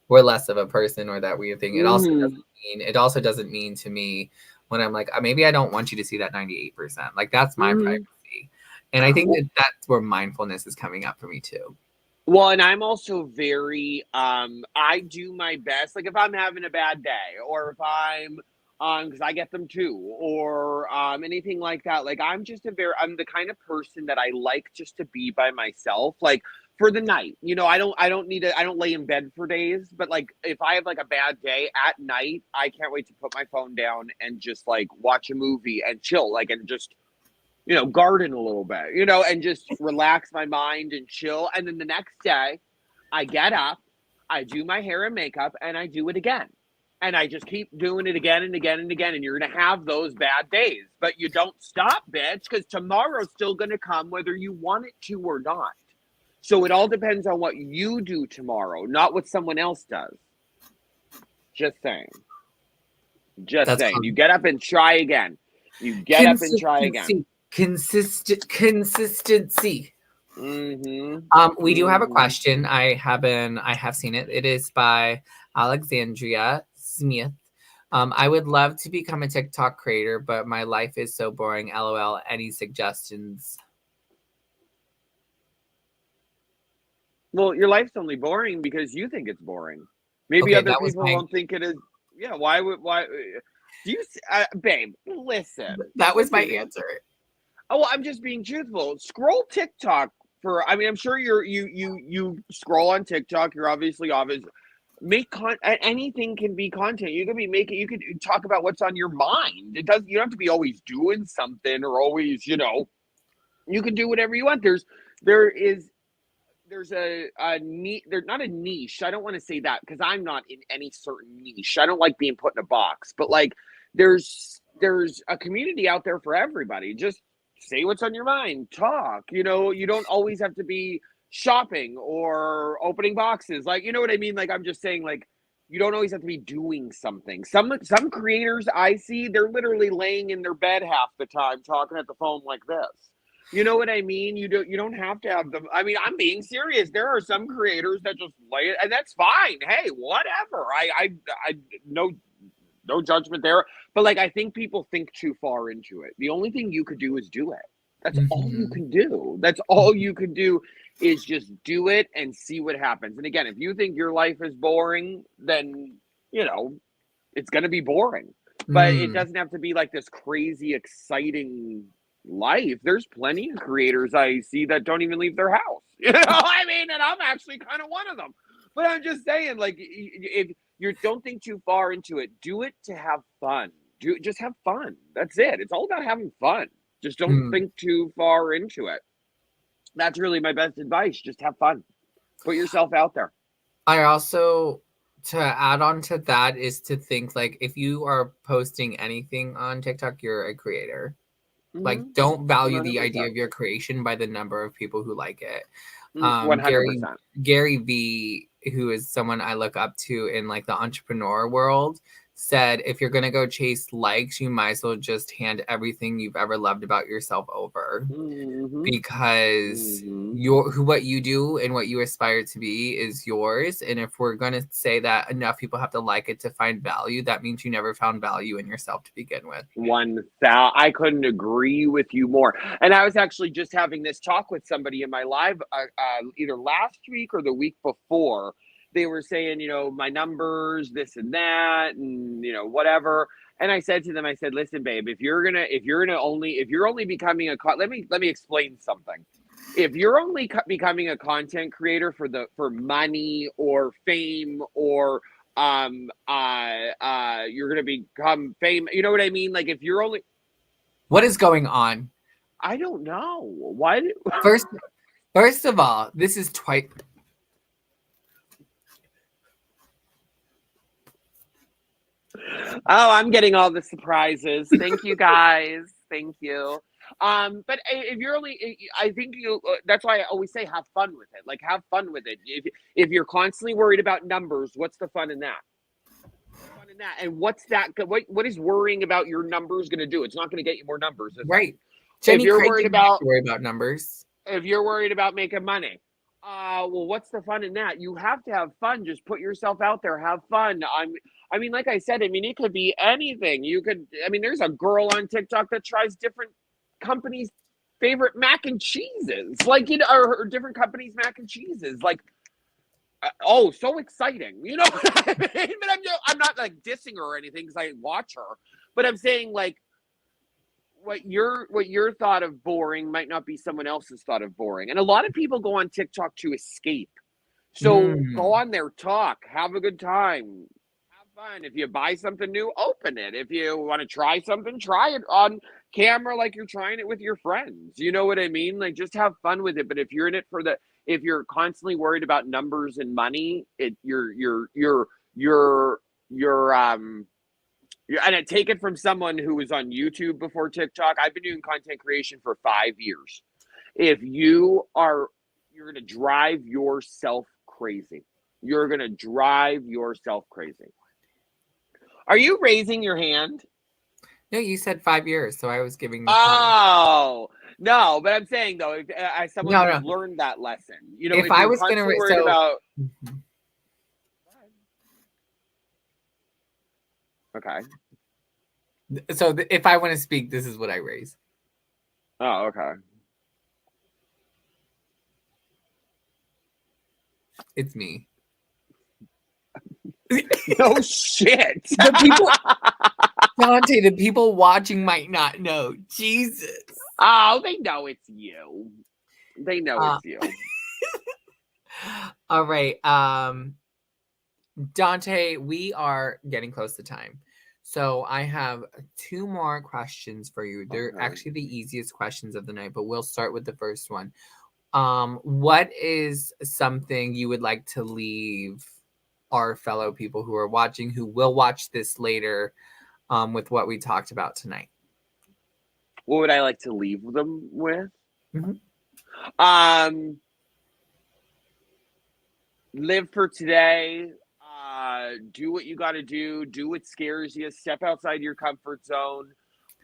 we're less of a person or that weird thing. Hmm. It also doesn't mean to me when I'm like, maybe I don't want you to see that 98%. Like that's my Hmm. privacy. And I think that that's where mindfulness is coming up for me too. Well, and I'm also very I do my best. Like if I'm having a bad day or if I'm because I get them too, or anything like that. Like I'm the kind of person that I like just to be by myself, like for the night. I don't lay in bed for days, but like if I have like a bad day at night, I can't wait to put my phone down and just like watch a movie and chill, like and just garden a little bit, and just relax my mind and chill. And then the next day, I get up, I do my hair and makeup, and I do it again. And I just keep doing it again and again and again. And you're going to have those bad days, but you don't stop, bitch, because tomorrow's still going to come whether you want it to or not. So it all depends on what you do tomorrow, not what someone else does. Just saying. Just That's saying. called You get up and try again. You get up and try again. consistency. Consistency. Mm-hmm. We do have a Mm-hmm. question. I have seen it. It is by Alexandria Smith. I would love to become a TikTok creator, but my life is so boring. LOL. Any suggestions? Well, your life's only boring because you think it's boring. Maybe Okay, other that was people my won't think it is. Yeah, why do you babe, listen. that was my Listen. answer. Oh, well, I'm just being truthful. Scroll TikTok for I mean, I'm sure you scroll on TikTok, you're obvious make anything can be content. You can be making you can talk about what's on your mind. You don't have to be always doing something or always, you can do whatever you want. There is there's a niche. There's not a niche. I don't want to say that because I'm not in any certain niche. I don't like being put in a box. But like, there's a community out there for everybody. Just say what's on your mind. Talk. You don't always have to be shopping or opening boxes. Like, you know what I mean? Like, I'm just saying, like, you don't always have to be doing something. Some creators I see, they're literally laying in their bed half the time talking at the phone like this. You know what I mean? You don't have to have them. I mean, I'm being serious. There are some creators that just lay it, and that's fine. Hey, whatever. I no judgment there. But like, I think people think too far into it. The only thing you could do is do it. That's all you Mhm. can do. That's all you can do is just do it and see what happens. And again, if you think your life is boring, then you know it's going to be boring. But it Mm. doesn't have to be like this crazy, exciting life. There's plenty of creators I see that don't even leave their house. I mean, and I'm actually kind of one of them. But I'm just saying, like, if you don't think too far into it, do it to have fun. Just have fun. That's it. It's all about having fun. Just don't Mm. think too far into it. That's really my best advice. Just have fun. Put yourself out there. I also, to add on to that, is to think like if you are posting anything on TikTok, you're a creator. Like, Mm-hmm. don't value the idea 100%. of your creation by the number of people who like it. Um, Gary 100%. Gary V, who is someone I look up to in like the entrepreneur world, said if you're gonna go chase likes, you might as well just hand everything you've ever loved about yourself over, Mm-hmm. because Mm-hmm. what you do and what you aspire to be is yours. And if we're gonna say that enough people have to like it to find value, that means you never found value in yourself to begin with. 1,000. I couldn't agree with you more. And I was actually just having this talk with somebody in my live, either last week or the week before. They were saying, my numbers, this and that, and whatever. And I said to them, I said, listen, babe, if you're only becoming let me explain something. If you're only becoming a content creator for money or fame, or you're gonna become famous, you know what I mean? Like, if you're only, What is going on? I don't know what. First, first of all, this is twice. Oh, I'm getting all the surprises. Thank you, guys. Thank you. But if you're only, I think that's why I always say have fun with it. Like, have fun with it. If you're constantly worried about numbers, what's the fun in that? Fun in that, and what's that? What is worrying about your numbers going to do? It's not going to get you more numbers, is it? Right. If Jenny you're Craig worried didn't have about to worry about numbers. if you're worried about making money, well, what's the fun in that? You have to have fun. Just put yourself out there, have fun. I mean, like I said, I mean, it could be anything. There's a girl on TikTok that tries different companies' favorite mac and cheeses, like, or different companies' mac and cheeses, like. Oh, so exciting! You know what I mean? But I'm not like dissing her or anything because I watch her. But I'm saying, like, what your thought of boring might not be someone else's thought of boring. And a lot of people go on TikTok to escape. So go Mm, on there, talk, have a good time, have fun. If you buy something new, open it. If you want to try something, try it on camera like you're trying it with your friends. You know what I mean? Like, just have fun with it. But if you're constantly worried about numbers and money, you're and I take it from someone who was on YouTube before TikTok. I've been doing content creation for 5 years. If you're going to drive yourself crazy. You're going to drive yourself crazy. Are you raising your hand? no, you said 5 years, so I was giving the time. Oh, no, but I'm saying, though, as someone No, who's no. learned that lesson, If if I you're was gonna, constantly worried about. Okay. if I want to speak, this is what I raise. Oh, okay. It's me. No shit. The people, Dante, the people watching might not know. Jesus. Oh, they know it's you. They know Uh, it's you. all right. Dante, we are getting close to time. So I have two more questions for you. They're Okay. actually the easiest questions of the night, but we'll start with the first one. What is something you would like to leave our fellow people who are watching, who will watch this later, with what we talked about tonight? What would I like to leave them with? Mhm. Um, Live for today. Do what you got to do. Do what scares you. Step outside your comfort zone.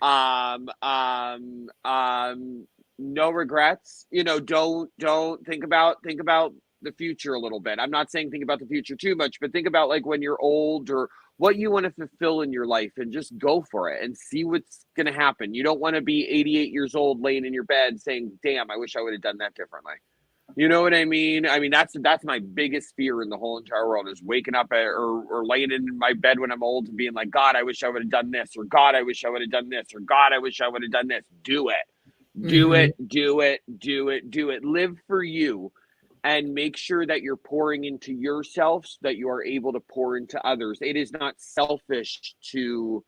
Um, um, um, no regrets. Don't think about the future a little bit. I'm not saying think about the future too much, but think about, like, when you're old, or what you want to fulfill in your life, and just go for it and see what's going to happen. You don't want to be 88 years old laying in your bed saying, "Damn, I wish I would have done that differently." You know what I mean? I mean, that's my biggest fear in the whole entire world, is waking up or laying in my bed when I'm old and being like, God, I wish I would have done this, or God, I wish I would have done this, or God, I wish I would have done this. Do it. Do Mhm. it, do it, do it, do it. Live for you, and make sure that you're pouring into yourself so that you are able to pour into others. It is not selfish to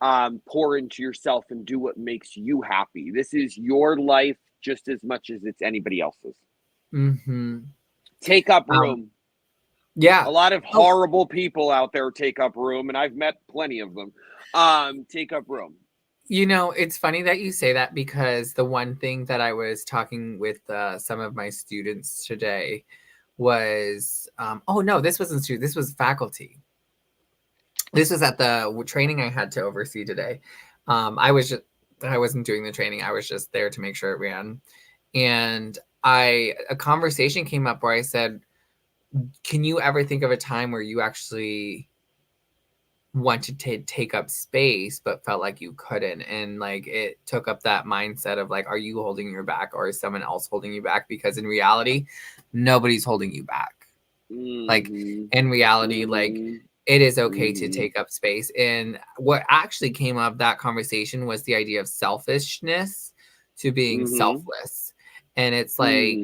pour into yourself and do what makes you happy. This is your life just as much as it's anybody else's. Mm-hmm. Take up room. Yeah. A lot of horrible people out there take up room, and I've met plenty of them. Take up room. You know, it's funny that you say that, because the one thing that I was talking with some of my students today was, oh no, this wasn't student, this was faculty. This was at the training I had to oversee today. I wasn't doing the training. I was just there to make sure it ran. And a conversation came up where I said, can you ever think of a time where you actually wanted to take up space but felt like you couldn't, and like it took up that mindset of like, are you holding your back, or is someone else holding you back? Because in reality, nobody's holding you back. Like in reality, like it is okay to take up space. And what actually came of that conversation was the idea of selfishness to being selfless. And it's like,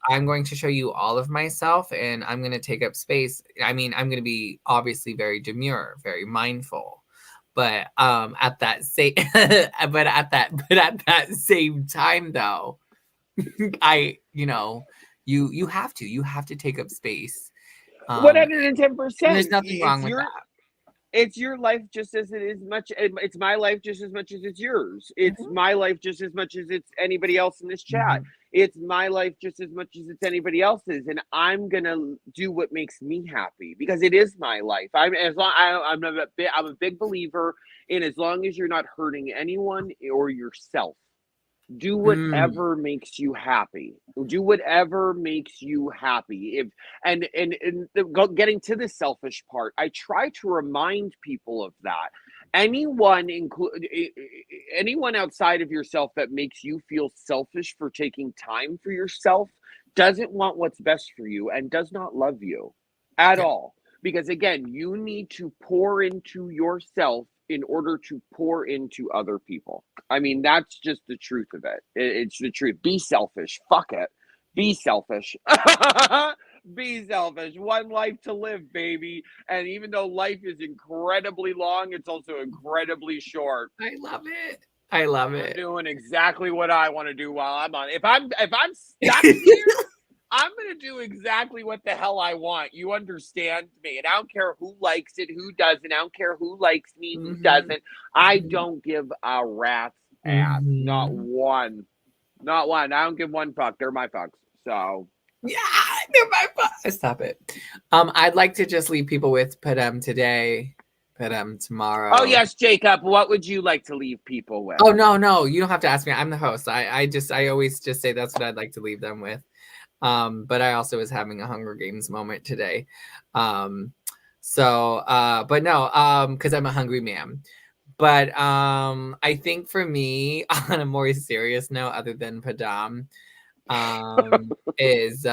I'm going to show you all of myself, and I'm going to take up space. I mean, I'm going to be obviously very demure, very mindful. But at that same but at that same time though, you have to take up space. 110%. There's nothing wrong with that. It's your life just as it is much. It's my life just as much as it's yours. It's my life just as much as it's anybody else in this chat. It's my life just as much as it's anybody else's, and I'm gonna do what makes me happy because it is my life. I'm a big believer in, as long as you're not hurting anyone or yourself. Do whatever makes you happy. Do whatever makes you happy. Getting to the selfish part, I try to remind people of that. Anyone outside of yourself that makes you feel selfish for taking time for yourself doesn't want what's best for you and does not love you at all. Because again, you need to pour into yourself in order to pour into other people. I mean, that's just the truth of it. It's the truth. Be selfish. Fuck it. Be selfish. Be selfish. One life to live, baby. And even though life is incredibly long, it's also incredibly short. I love it. I'm doing exactly what I want to do while I'm on. If I'm stuck here, I'm going to do exactly what the hell I want. You understand me? And I don't care who likes it, who doesn't. I don't care who likes me, who doesn't. I don't give a rat's ass. Not one. Not one. I don't give one fuck. They're my fucks. So. Yeah, they're my fucks. Stop it. I'd like to just leave people with Padam today, Padam tomorrow. Oh, yes, Jacob. What would you like to leave people with? Oh, no. You don't have to ask me. I'm the host. I always just say that's what I'd like to leave them with. But I also was having a Hunger Games moment today. But no, because I'm a hungry man. But I think for me, on a more serious note, other than Padam, is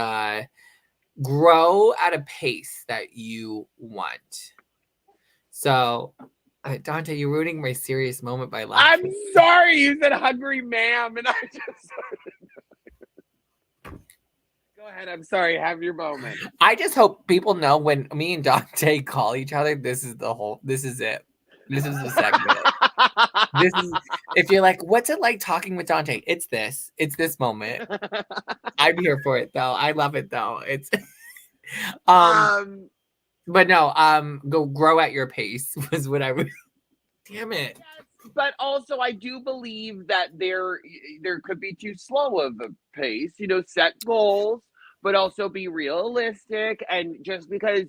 grow at a pace that you want. So, Dante, you're ruining my serious moment by laughing. I'm sorry, you said hungry ma'am, and I just... Go ahead. I'm sorry. Have your moment. I just hope people know when me and Dante call each other, this is it. This is the segment. If you're like, what's it like talking with Dante? It's this moment. I'm here for it though. I love it though. It's but no, go grow at your pace was what I would. Damn it. But also, I do believe that there could be too slow of a pace. Set goals, but also be realistic. And just because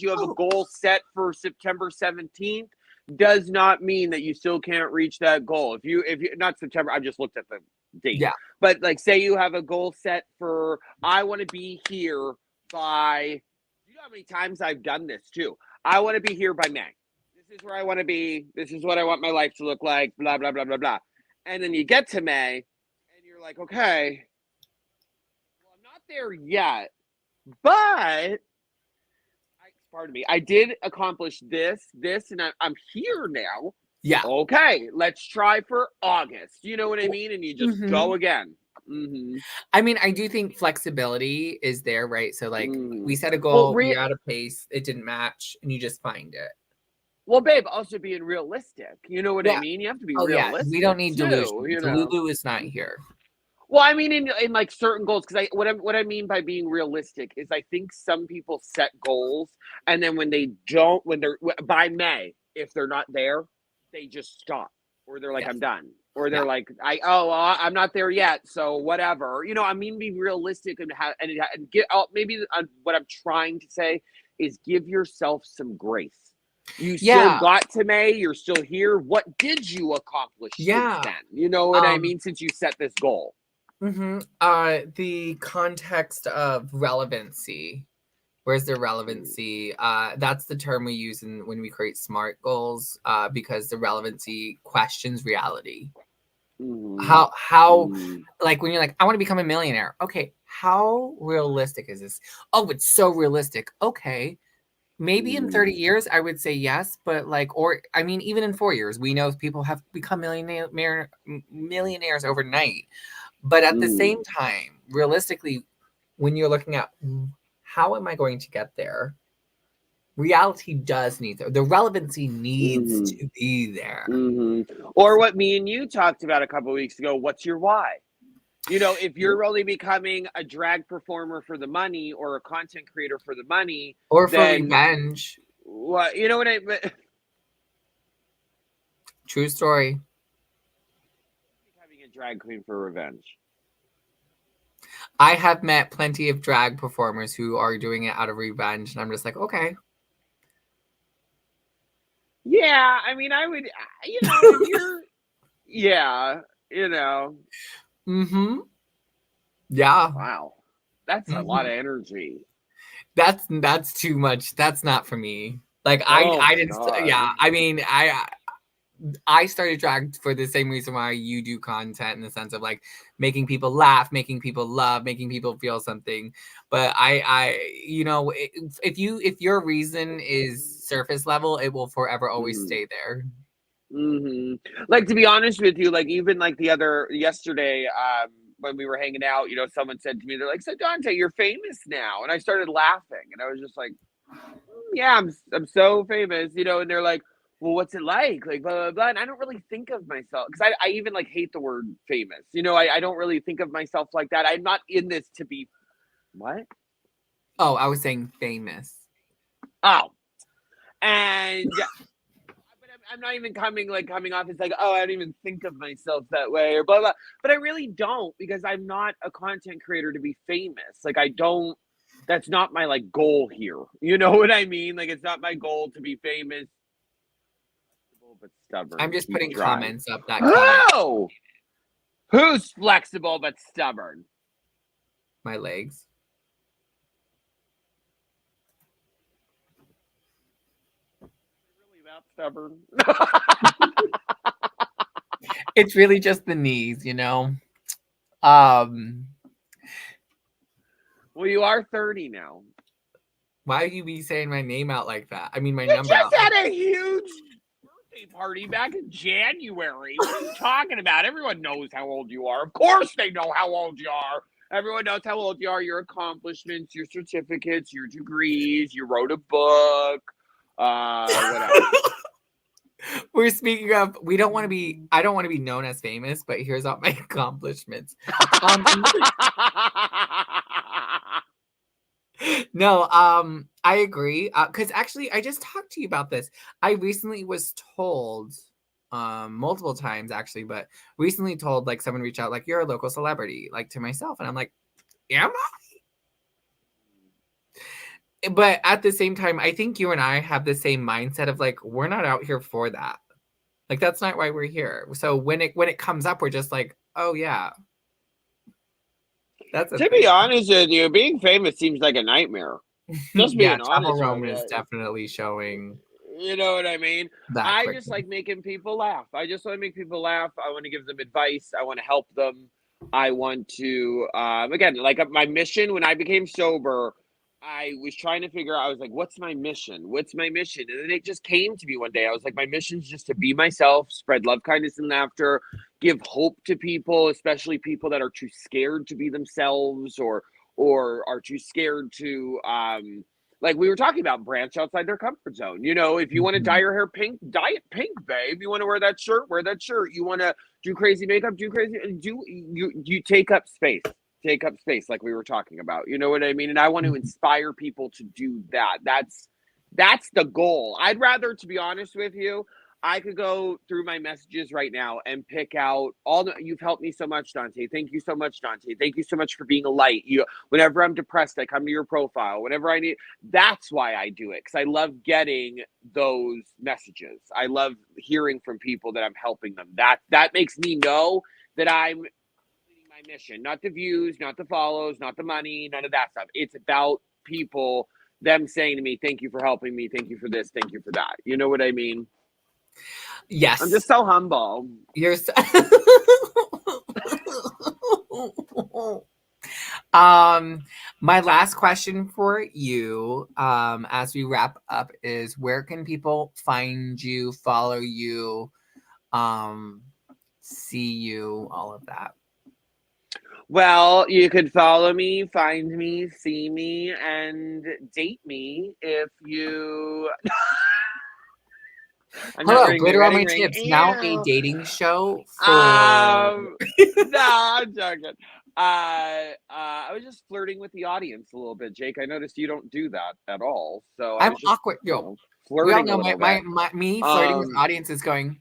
you have a goal set for September 17th does not mean that you still can't reach that goal. If you not September, I just looked at the date. Yeah. But like, say you have a goal set for, I want to be here by. You know how many times I've done this too. I want to be here by May. This is where I want to be. This is what I want my life to look like. Blah blah blah blah blah. And then you get to May, and you're like, okay. I'm not there yet, but pardon me, I did accomplish this, and I'm here now. Yeah. Okay, let's try for August. You know what I mean? And you just go again. I mean, I do think flexibility is there, right? So like we set a goal, we're at a pace, it didn't match, and you just find it. Well, babe, also being realistic. You know what I Yeah. mean? You have to be Oh yeah. We don't realistic need too, delusion. you know. Delulu is not here. Well, I mean, in like certain goals, because what I mean by being realistic is I think some people set goals, and then when they don't, when they're by May, if they're not there, they just stop, or they're like, Yes. I'm done, or Yeah. they're like, I'm not there yet, so whatever. You know, I mean, be realistic and get maybe what I'm trying to say is give yourself some grace. You still Yeah. got to May. You're still here. What did you accomplish since Yeah. then? You know what I mean? Since you set this goal. The context of relevancy. Where's the Mm. relevancy? That's the term we use when we create SMART goals, because the relevancy questions reality. Mhm. How Mhm. like when you're like, I want to become a millionaire. Okay, how realistic is this? Oh, it's so realistic. Okay. Maybe in 30 Mhm. years I would say yes, but like, or I mean, even in 4 years, we know people have become millionaires overnight. But at the Mhm. same time, realistically, when you're looking at how am I going to get there, reality does need the relevancy needs Mhm. to be there. Mhm. Or what me and you talked about a couple of weeks ago, what's your why? You know, if you're only becoming a drag performer for the money or a content creator for the money, Or for then revenge. what, you know what I True story. becoming a drag queen for revenge. I have met plenty of drag performers who are doing it out of revenge, and I'm just like, okay. Yeah, I mean, I would, if you're, yeah, you know, Mm-hmm. Yeah. wow, that's a lot Mm-hmm. of energy. That's too much. That's not for me. Like Oh I my didn't. Yeah. God. I mean, I started drag for the same reason why you do content, in the sense of like making people laugh, making people love, making people feel something. But if your reason is surface level, it will forever always Mhm. stay there. Like, to be honest with you, like, even like yesterday, when we were hanging out, someone said to me, they're like, "So Dante, you're famous now," and I started laughing, and I was just like, "Yeah, I'm so famous," and they're like, "Well, what's it like blah blah blah," and I don't really think of myself because I even like hate the word famous. I don't really think of myself like that. I'm not in this to be what? Oh, I was saying famous. Oh, and but I'm not even coming off as like, oh, I don't even think of myself that way or blah blah. But I really don't, because I'm not a content creator to be famous. Like, I don't. That's not my like goal here. You know what I mean? Like, it's not my goal to be famous, but I'm stubborn. just Keep putting trying. comments up that comment Oh, who's flexible but stubborn? my legs. Really that stubborn? It's really just the knees, you know. Um, Well, you are 30 now. why you be saying my name out like that? I mean, my You number just out. had a huge birthday party back in January. What are you talking about? Everyone knows how old you are. Of course they know how old you are. Everyone knows how old you are, your accomplishments, your certificates, your degrees, you wrote a book. What else? We're speaking of. We don't want to be. I don't want to be known as famous, but here's all my accomplishments. No, I agree. Because actually, I just talked to you about this. I recently was told, multiple times actually, but recently told, like, someone reached out, like, you're a local celebrity, like, to myself, and I'm like, am I? But at the same time, I think you and I have the same mindset of like, we're not out here for that. Like, that's not why we're here. So when it comes up, we're just like, oh yeah, that's a To be thing. honest with you, being famous seems like a nightmare. Just Yeah, being Travel honest with Rome is you. definitely showing You know what I mean? that I just quickly. like making people laugh. I just want to make people laugh. I want to give them advice. I want to help them. I want to, again, like my mission when I became sober, I was trying to figure out, I was like, what's my mission? What's my mission? And then it just came to me one day. I was like, my mission is just to be myself, spread love, kindness, and laughter, give hope to people, especially people that are too scared to be themselves or are too scared to, like we were talking about, branch outside their comfort zone. You know, if you want to dye Mhm. your hair pink, dye it pink, babe. You want to wear that shirt, wear that shirt. You want to do crazy makeup, do crazy, you take up space. Take up space like we were talking about. You know what I mean? And I want to inspire people to do that. That's the goal. I'd rather, to be honest with you, I could go through my messages right now and pick out all the, you've helped me so much, Dante. Thank you so much, Dante. Thank you so much for being a light. You, whenever I'm depressed, I come to your profile. Whenever I need, that's why I do it. Cause I love getting those messages. I love hearing from people that I'm helping them. That makes me know that I'm completing my mission, not the views, not the follows, not the money, none of that stuff. It's about people, them saying to me, thank you for helping me. Thank you for this. Thank you for that. You know what I mean? I'm Yes. just so humble. You're so my last question for you, as we wrap up is where can people find you, follow you, see you, all of that? Well, you could follow me, find me, see me, and date me if you. I'm not Hello, wearing my Glitter on wedding My ring. Tips, now a Ew. dating show for No, I'm joking. I was just flirting with the audience a little bit, Jake. I noticed you don't do that at all, so I I'm was just, awkward. Yo, we all flirting a know little bit. me flirting with Um, audience is going,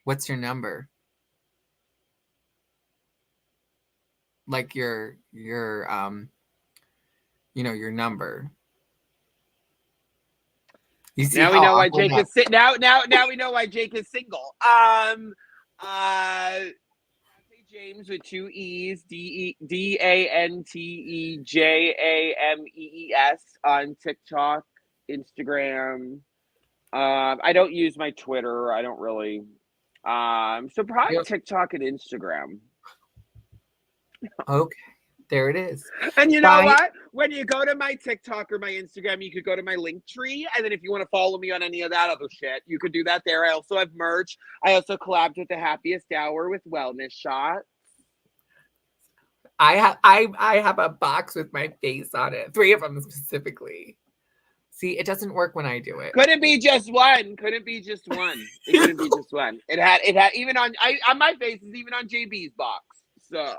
what's your number? Like your your number. You see Now we how know why awkward Jake that. is now we know why Jake is single. Dante James with two E's, DanteJamees on TikTok, Instagram. I don't use my Twitter. I don't really. So probably Yep. TikTok and Instagram. Okay, there it is. And you know Bye. what? When you go to my TikTok or my Instagram, you could go to my link tree. And then if you want to follow me on any of that other shit, you could do that there. I also have merch. I also collabed with the Happiest Hour with Wellness Shot. I have a box with my face on it. 3 of them specifically. See, it doesn't work when I do it. Couldn't be just one. Couldn't be just one. It couldn't be just one. It had even on my face is even on JB's box. So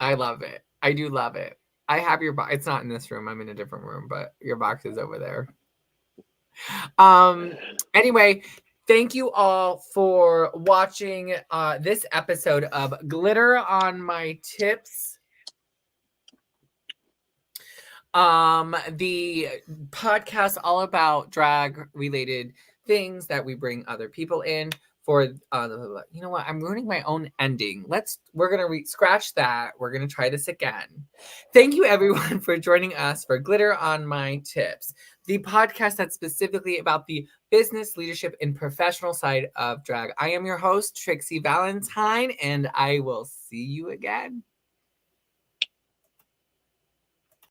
I love it. I do love it. I have your box. It's not in this room. I'm in a different room, but your box is over there. Anyway, thank you all for watching this episode of Glitter on My Tips. The podcast all about drag related things that we bring other people in for you know what, I'm ruining my own ending. We're gonna scratch that. We're gonna try this again. Thank you everyone for joining us for Glitter on My Tips, the podcast that's specifically about the business, leadership, and professional side of drag. I am your host, Trixie Valentine, and I will see you again.